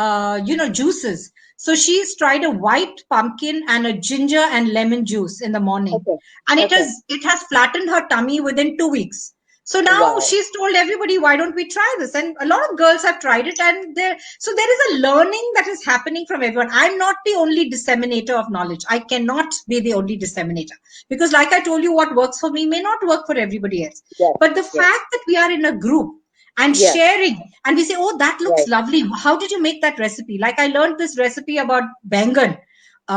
Speaker 2: juices. So she's tried a white pumpkin and a ginger and lemon juice in the morning,
Speaker 1: okay.
Speaker 2: and
Speaker 1: Okay.
Speaker 2: it has flattened her tummy within 2 weeks. So now
Speaker 1: Wow.
Speaker 2: she's told everybody, why don't we try this? And a lot of girls have tried it, and there is a learning that is happening from everyone. I'm not the only disseminator of knowledge. I cannot be the only disseminator because, like I told you, what works for me may not work for everybody else.
Speaker 1: Yes.
Speaker 2: But the
Speaker 1: Yes.
Speaker 2: fact that we are in a group and
Speaker 1: Yes.
Speaker 2: sharing and we say, oh, that looks
Speaker 1: Right.
Speaker 2: lovely, how did you make that recipe? Like I learned this recipe about bangan,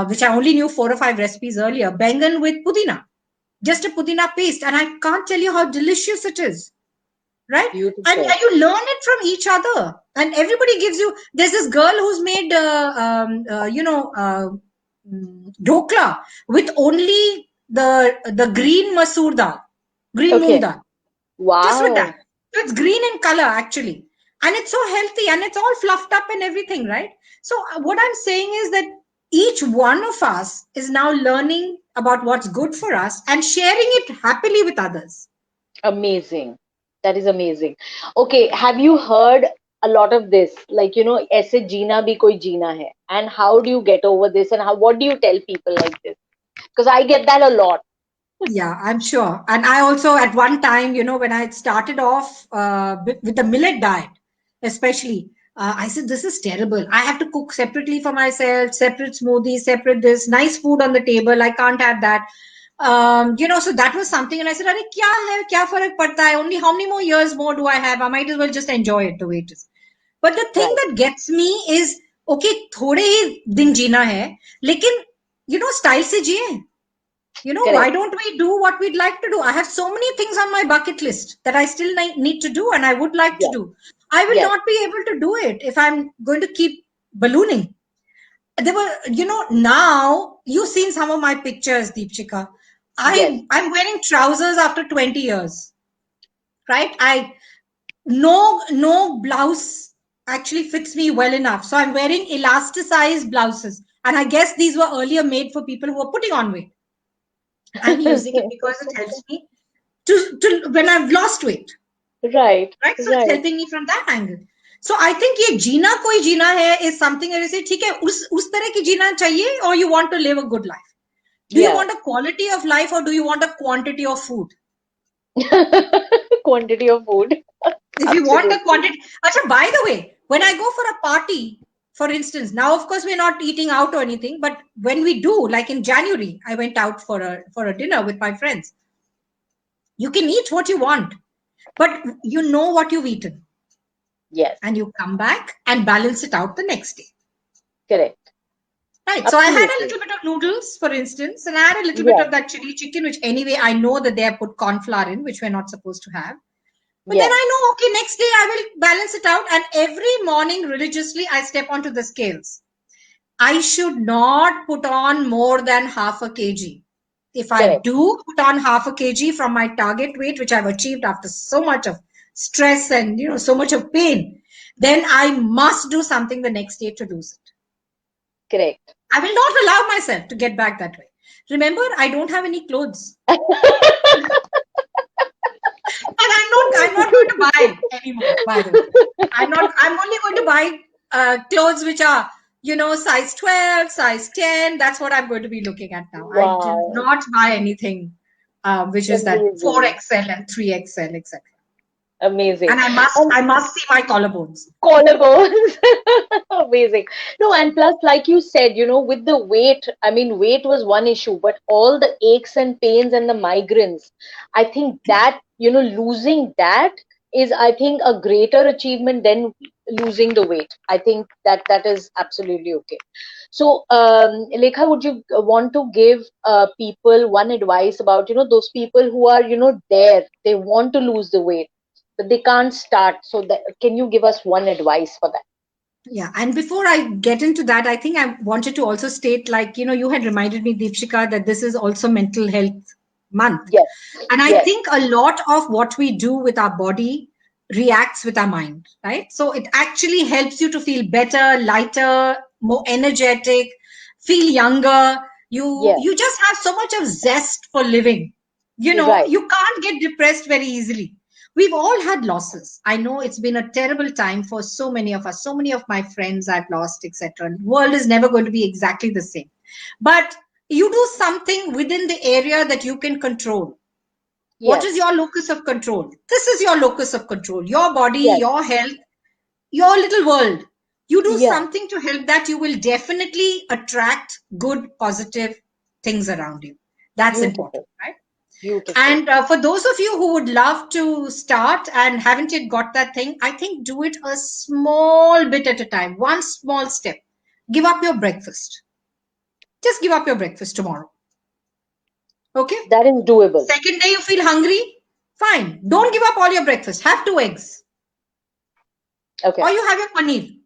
Speaker 2: which I only knew 4 or 5 recipes earlier. Bangan with pudina, just a pudina paste, and I can't tell you how delicious it is, right? And
Speaker 1: Beautiful.
Speaker 2: you learn it from each other, and everybody gives you. There's this girl who's made dokla with only the green masoor dal, green moong
Speaker 1: Okay.
Speaker 2: dal, just with that.
Speaker 1: Wow.
Speaker 2: So it's green in color actually. And it's so healthy and it's all fluffed up and everything, right? So what I'm saying is that each one of us is now learning about what's good for us and sharing it happily with others.
Speaker 1: Amazing. That is amazing. Okay. Have you heard a lot of this? Like, ऐसे जीना भी कोई जीना है. And how do you get over this? And what do you tell people like this? Because I get that a lot.
Speaker 2: Yeah, I'm sure. And I also, at one time, when I started off with the millet diet, especially, I said, this is terrible. I have to cook separately for myself, separate smoothies, separate this, nice food on the table. I can't have that. So that was something. And I said, Are, kya hai? Kya farak padta hai? Only how many more years more do I have? I might as well just enjoy it the way it is. But the thing
Speaker 1: Right.
Speaker 2: that gets me is, okay, थोड़े ही दिन जीना है, लेकिन, style से जिए. Why
Speaker 1: Correct.
Speaker 2: don't we do what we'd like to do? I have so many things on my bucket list that I still need to do and I would like to
Speaker 1: Yes.
Speaker 2: do. I will
Speaker 1: Yes.
Speaker 2: not be able to do it if I'm going to keep ballooning. There were, now you've seen some of my pictures, Deepchika.
Speaker 1: Yes.
Speaker 2: I'm wearing trousers after 20 years, right? No blouse actually fits me well enough. So I'm wearing elasticized blouses. And I guess these were earlier made for people who were putting on weight. I'm using it because it helps me to when I've lost weight,
Speaker 1: Right.
Speaker 2: right? So it's
Speaker 1: Right.
Speaker 2: helping me from that angle. So I think ये जीना कोई जीना है is something that you say ठीक है उस तरह की जीना चाहिए or you want to live a good life. Do you
Speaker 1: Yeah.
Speaker 2: want a quality of life or do you want a quantity of food?
Speaker 1: Quantity of food.
Speaker 2: If you want a
Speaker 1: Absolutely.
Speaker 2: quantity, Acha, by the way, when I go for a party, for instance, now of course we're not eating out or anything, but when we do, like in January, I went out for a dinner with my friends. You can eat what you want, but you know what you've eaten.
Speaker 1: Yes.
Speaker 2: And you come back and balance it out the next day.
Speaker 1: Correct.
Speaker 2: Right. So I had a
Speaker 1: Absolutely.
Speaker 2: little bit of noodles, for instance, and I had a little bit
Speaker 1: Yes.
Speaker 2: of that chili chicken, which anyway I know that they have put corn flour in, which we're not supposed to have. But then
Speaker 1: Yes.
Speaker 2: I know, okay, next day I will balance it out. And every morning religiously, I step onto the scales. I should not put on more than half a kg. If I
Speaker 1: Correct.
Speaker 2: do put on half a kg from my target weight, which I've achieved after so much of stress and so much of pain, then I must do something the next day to lose it.
Speaker 1: Correct.
Speaker 2: I will not allow myself to get back that way. Remember, I don't have any clothes. And I'm not going to buy anymore, by the way. I'm only going to buy clothes which are, size 12, size 10. That's what I'm going to be looking at now. I do
Speaker 1: Wow.
Speaker 2: not buy anything which is that
Speaker 1: Amazing.
Speaker 2: 4XL and 3XL, etc.
Speaker 1: Amazing.
Speaker 2: And I must,
Speaker 1: And
Speaker 2: I must see my collarbones.
Speaker 1: collarbones. Amazing. No, and plus, like you said, with the weight, I mean, weight was one issue, but all the aches and pains and the migraines, I think that, losing that is, I think, a greater achievement than losing the weight. I think that is absolutely okay. So, Lekha, would you want to give people one advice about, those people who are, there, they want to lose the weight, but they can't start. So that, can you give us one advice for that?
Speaker 2: Yeah, and before I get into that, I think I wanted to also state, like, you had reminded me, Deepshika, that this is also mental health month.
Speaker 1: Yes,
Speaker 2: And I
Speaker 1: yes,
Speaker 2: think a lot of what we do with our body reacts with our mind, right? So it actually helps you to feel better, lighter, more energetic, feel younger. You
Speaker 1: yes,
Speaker 2: you just have so much of zest for living.
Speaker 1: right.
Speaker 2: You can't get depressed very easily. We've all had losses. I know it's been a terrible time for so many of us. So many of my friends I've lost, etc. The world is never going to be exactly the same. But you do something within the area that you can control. What is
Speaker 1: Yes,
Speaker 2: your locus of control? This is your locus of control. Your body,
Speaker 1: yes,
Speaker 2: your health, your little world. You do
Speaker 1: yeah.
Speaker 2: something to help that, you will definitely attract good, positive things around you. That's important,
Speaker 1: Beautiful,
Speaker 2: right?
Speaker 1: beautiful.
Speaker 2: And for those of you who would love to start and haven't yet got that thing, I think do it a small bit at a time, one small step. Give up your breakfast. Just give up your breakfast tomorrow. Okay?
Speaker 1: That is doable.
Speaker 2: Second day you feel hungry? Fine. Don't give up all your breakfast. Have 2 eggs.
Speaker 1: Okay,
Speaker 2: Or you have your paneer.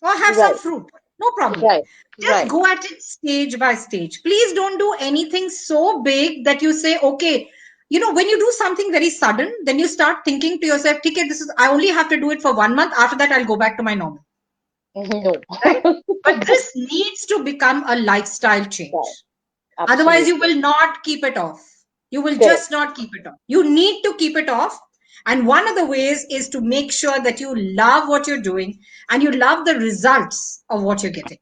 Speaker 2: Or have some
Speaker 1: right,
Speaker 2: fruit. No problem.
Speaker 1: right,
Speaker 2: Just
Speaker 1: right.
Speaker 2: go at it stage by stage. Please don't do anything so big that you say, okay, when you do something very sudden, then you start thinking to yourself, okay, I only have to do it for 1 month. After that, I'll go back to my normal.
Speaker 1: No.
Speaker 2: Right? But this needs to become a lifestyle
Speaker 1: Right,
Speaker 2: change. Otherwise, you
Speaker 1: absolutely.
Speaker 2: will not keep it off. You will
Speaker 1: Correct.
Speaker 2: just not keep it off. You need to keep it off. And one of the ways is to make sure that you love what you're doing and you love the results of what you're getting.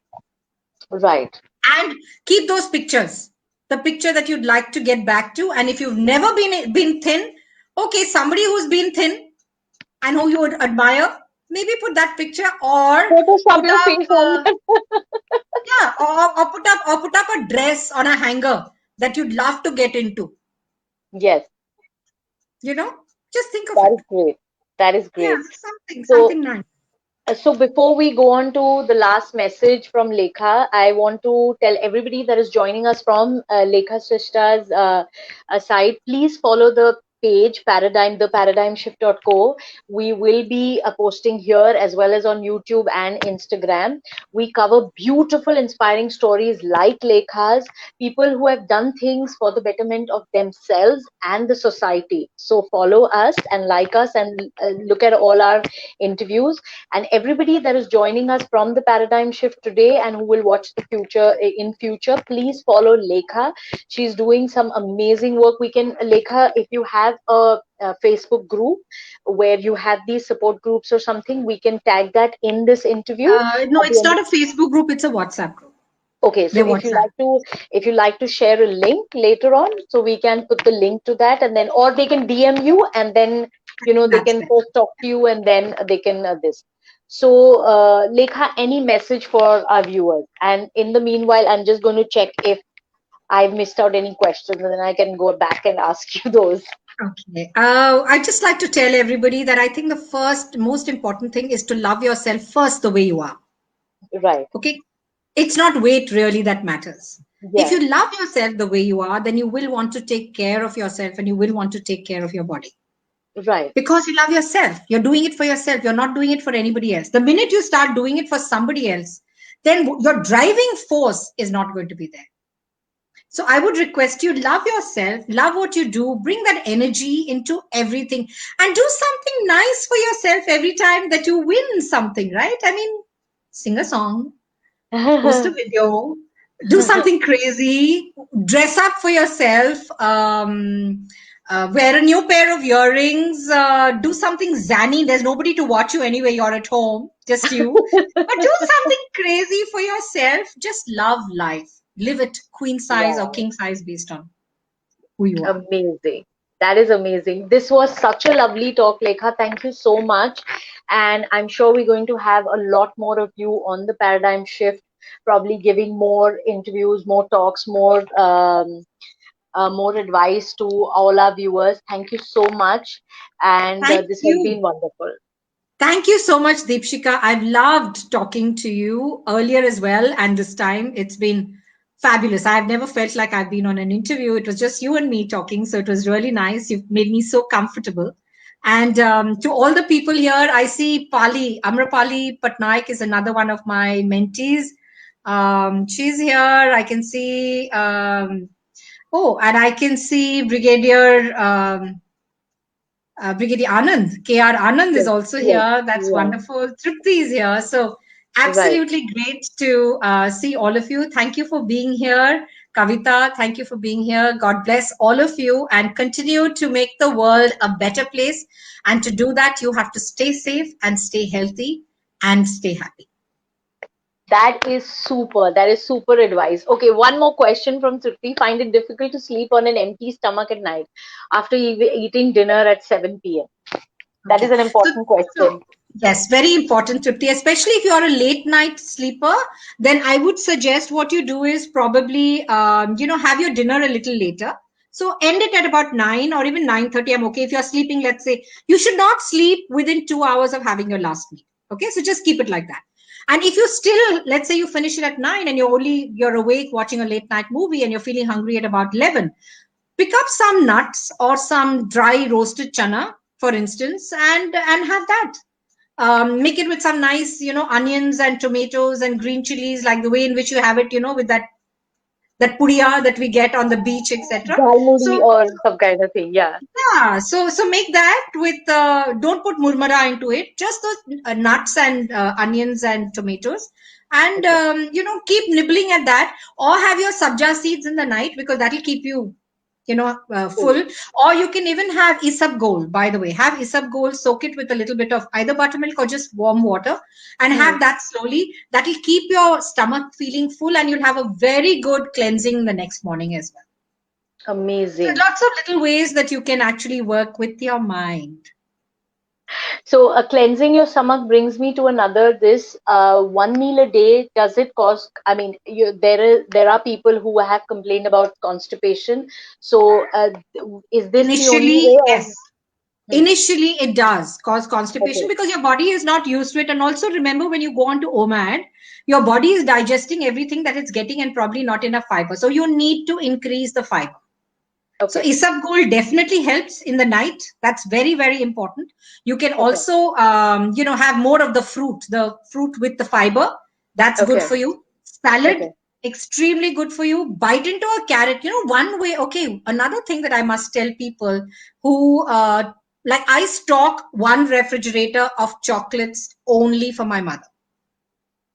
Speaker 1: Right.
Speaker 2: And keep those pictures, the picture that you'd like to get back to. And if you've never been thin, okay, somebody who's been thin and who you would admire, maybe put that picture, or
Speaker 1: Photoshop
Speaker 2: put
Speaker 1: your
Speaker 2: up
Speaker 1: face on that.
Speaker 2: yeah, or put up a dress on a hanger that you'd love to get into.
Speaker 1: Yes,
Speaker 2: you know just think of
Speaker 1: that
Speaker 2: it.
Speaker 1: is great. That is
Speaker 2: Yeah,
Speaker 1: great.
Speaker 2: something
Speaker 1: So,
Speaker 2: something nice.
Speaker 1: So before we go on to the last message from Lekha, I want to tell everybody that is joining us from Lekha Sishta's site, please follow the page Paradigm, the paradigmshift.co. We will be posting here as well as on YouTube and Instagram. We cover beautiful, inspiring stories like Lekha's, people who have done things for the betterment of themselves and the society. So follow us and like us and look at all our interviews, and everybody that is joining us from the paradigm shift today and who will watch the future in future, please follow Lekha. She's doing some amazing work. We can, Lekha, if you have a Facebook group where you have these support groups or something, we can tag that in this interview
Speaker 2: No,
Speaker 1: at the
Speaker 2: it's
Speaker 1: end.
Speaker 2: not a Facebook group, it's a WhatsApp group.
Speaker 1: Okay,
Speaker 2: They
Speaker 1: so
Speaker 2: WhatsApp.
Speaker 1: if you like to share a link later on, so we can put the link to that, and then, or they can DM you, and then they
Speaker 2: That's
Speaker 1: can
Speaker 2: better.
Speaker 1: first talk to you, and then they can this. So, Lekha, any message for our viewers? And in the meanwhile, I'm just going to check if I've missed out any questions, and then I can go back and ask you those.
Speaker 2: Okay. I just like to tell everybody that I think the first most important thing is to love yourself first the way you are.
Speaker 1: Right.
Speaker 2: Okay. It's not weight really that matters. If
Speaker 1: Yes.
Speaker 2: you love yourself the way you are, then you will want to take care of yourself and you will want to take care of your body.
Speaker 1: Right.
Speaker 2: Because you love yourself. You're doing it for yourself. You're not doing it for anybody else. The minute you start doing it for somebody else, then your driving force is not going to be there. So I would request you, love yourself, love what you do, bring that energy into everything, and do something nice for yourself every time that you win something, right? I mean, sing a song, post a video, do something crazy, dress up for yourself, wear a new pair of earrings, do something zany. There's nobody to watch you anyway, you're at home, just you. But do something crazy for yourself. Just love life. Live it queen size or
Speaker 1: Wow.
Speaker 2: king size based on who you are.
Speaker 1: Amazing. That is amazing. This was such a lovely talk, Lekha. Thank you so much. And I'm sure we're going to have a lot more of you on the paradigm shift, probably giving more interviews, more talks, more advice to all our viewers. Thank you so much. And
Speaker 2: Thank
Speaker 1: this has been
Speaker 2: you.
Speaker 1: wonderful.
Speaker 2: Thank you so much, Deepshika. I've loved talking to you earlier as well, and this time it's been fabulous. I've never felt like I've been on an interview. It was just you and me talking, so it was really nice. You've made me so comfortable. And to all the people here, I see Pali, Amrapali Patnaik is another one of my mentees. She's here. I can see, oh, and I can see Brigadier. Brigadier Anand, KR Anand is
Speaker 1: Yes,
Speaker 2: also
Speaker 1: yes,
Speaker 2: here. That's
Speaker 1: yeah,
Speaker 2: wonderful. Tripti is here. So,
Speaker 1: right.
Speaker 2: absolutely great to see all of you. Thank you for being here. Kavita, thank you for being here. God bless all of you and continue to make the world a better place. And to do that, you have to stay safe and stay healthy and stay happy.
Speaker 1: That is super. That is super advice. Okay, one more question from Tripti. Find it difficult to sleep on an empty stomach at night after eating dinner at 7 p.m.? That is
Speaker 2: Okay.
Speaker 1: an
Speaker 2: So,
Speaker 1: important
Speaker 2: so
Speaker 1: question.
Speaker 2: yes, very important, Tripti, especially if you are a late night sleeper, then I would suggest what you do is probably, have your dinner a little later. So end it at about 9 or even 9:30. I'm okay. If you're sleeping, let's say you should not sleep within 2 hours of having your last meal. Okay. So just keep it like that. And if you still, let's say you finish it at 9 and you're awake watching a late night movie and you're feeling hungry at about 11, pick up some nuts or some dry roasted chana, for instance, and have that. Make it with some nice, onions and tomatoes and green chilies, like the way in which you have it, with that pudiya that we get on the beach, etc.
Speaker 1: Jalmuri
Speaker 2: So
Speaker 1: or some kind of thing. Yeah.
Speaker 2: yeah, so make that with don't put murmara into it, just those nuts and onions and tomatoes, and
Speaker 1: Okay.
Speaker 2: keep nibbling at that, or have your sabja seeds in the night because that'll keep you
Speaker 1: Cool.
Speaker 2: full. Or you can even have isabgol. By the way, have isabgol, soak it with a little bit of either buttermilk or just warm water, and
Speaker 1: Hmm.
Speaker 2: have that slowly. That'll keep your stomach feeling full, and you'll have a very good cleansing the next morning as well. So
Speaker 1: Amazing.
Speaker 2: lots of little ways that you can actually work with your mind.
Speaker 1: So, cleansing your stomach brings me to another. This one meal a day, does it cause? I mean, there are people who have complained about constipation. So, is this the only way?
Speaker 2: Initially,
Speaker 1: Or
Speaker 2: yes.
Speaker 1: hmm,
Speaker 2: Initially, it does cause constipation
Speaker 1: okay,
Speaker 2: because your body is not used to it. And also remember, when you go on to OMAD, your body is digesting everything that it's getting and probably not enough fiber. So you need to increase the fiber. So
Speaker 1: okay,
Speaker 2: isabgol definitely helps in the night. That's very, very important. You can
Speaker 1: okay,
Speaker 2: also, have more of the fruit with the fiber. That's good
Speaker 1: okay,
Speaker 2: for you. Salad,
Speaker 1: okay.
Speaker 2: extremely good for you. Bite into a carrot. One way. Okay, another thing that I must tell people who, like, I stock one refrigerator of chocolates only for my mother.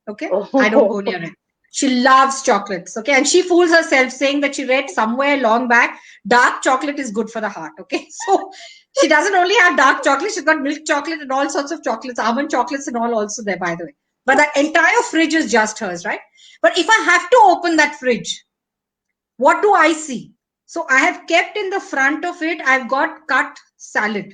Speaker 2: Okay. I don't go
Speaker 1: Oh,
Speaker 2: near it. She loves chocolates. Okay. And she fools herself saying that she read somewhere long back, dark chocolate is good for the heart. Okay. So she doesn't only have dark chocolate, she's got milk chocolate and all sorts of chocolates, almond chocolates and all also there, by the way. But that entire fridge is just hers, right? But if I have to open that fridge, what do I see? So I have kept in the front of it, I've got cut salad.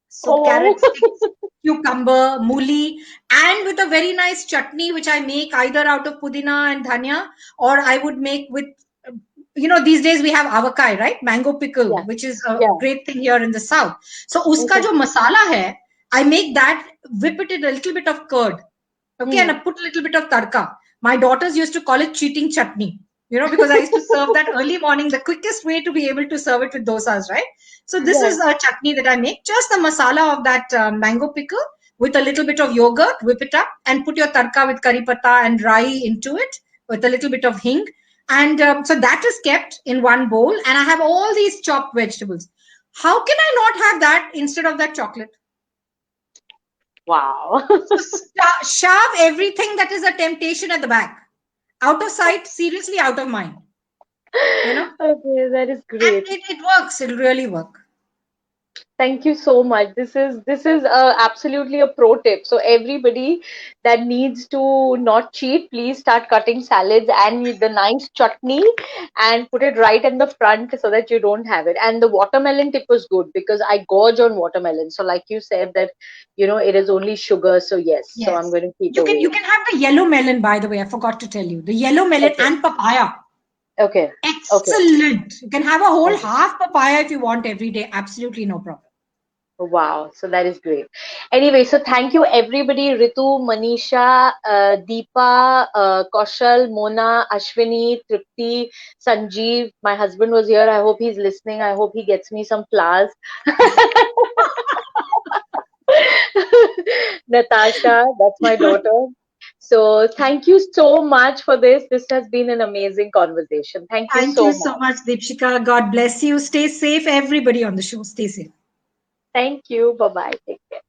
Speaker 2: So
Speaker 1: oh,
Speaker 2: carrot sticks, cucumber, mooli, and with a very nice chutney, which I make either out of pudina and dhania, or I would make with, these days we have avakai, right? Mango pickle,
Speaker 1: yeah,
Speaker 2: which is a
Speaker 1: yeah.
Speaker 2: great thing here in the south. So uska
Speaker 1: Okay.
Speaker 2: jo masala hai, I make that, whip it in a little bit of curd. Okay, and
Speaker 1: Hmm.
Speaker 2: I put a little bit of tadka. My daughters used to call it cheating chutney, because I used to serve that early morning, the quickest way to be able to serve it with dosas, right? So this
Speaker 1: Yeah.
Speaker 2: is a chutney that I make, just the masala of that mango pickle with a little bit of yogurt, whip it up and put your tadka with curry patta and rai into it with a little bit of hing. And so that is kept in one bowl, and I have all these chopped vegetables. How can I not have that instead of that chocolate?
Speaker 1: Wow.
Speaker 2: So shove everything that is a temptation at the back. Out of sight, seriously out of mind. You know?
Speaker 1: Okay, that is
Speaker 2: And
Speaker 1: great.
Speaker 2: it works. It'll really work.
Speaker 1: Thank you so much. This is absolutely a pro tip. So everybody that needs to not cheat, please start cutting salads and the nice chutney and put it right in the front so that you don't have it. And the watermelon tip was good because I gorge on watermelon. So like you said that, it is only sugar. So yes, so I'm
Speaker 2: Yes.
Speaker 1: going to keep
Speaker 2: You
Speaker 1: away.
Speaker 2: can have the yellow melon, by the way. I forgot to tell you. The yellow melon
Speaker 1: Okay,
Speaker 2: and papaya.
Speaker 1: okay, okay.
Speaker 2: Excellent. You can have a whole
Speaker 1: Okay.
Speaker 2: half papaya if you want every day. Absolutely no problem.
Speaker 1: Wow, so that is great. Anyway, so thank you everybody, Ritu, Manisha, Deepa, Kaushal, Mona, Ashwini, Tripti, Sanjeev. My husband was here. I hope he's listening. I hope he gets me some flowers. Natasha, that's my daughter. So thank you so much for this. This has been an amazing conversation. Thank you
Speaker 2: Thank
Speaker 1: so
Speaker 2: you so
Speaker 1: much.
Speaker 2: much, Deepshika. God bless you. Stay safe, everybody on the show. Stay safe.
Speaker 1: Thank you. Bye bye. Take care.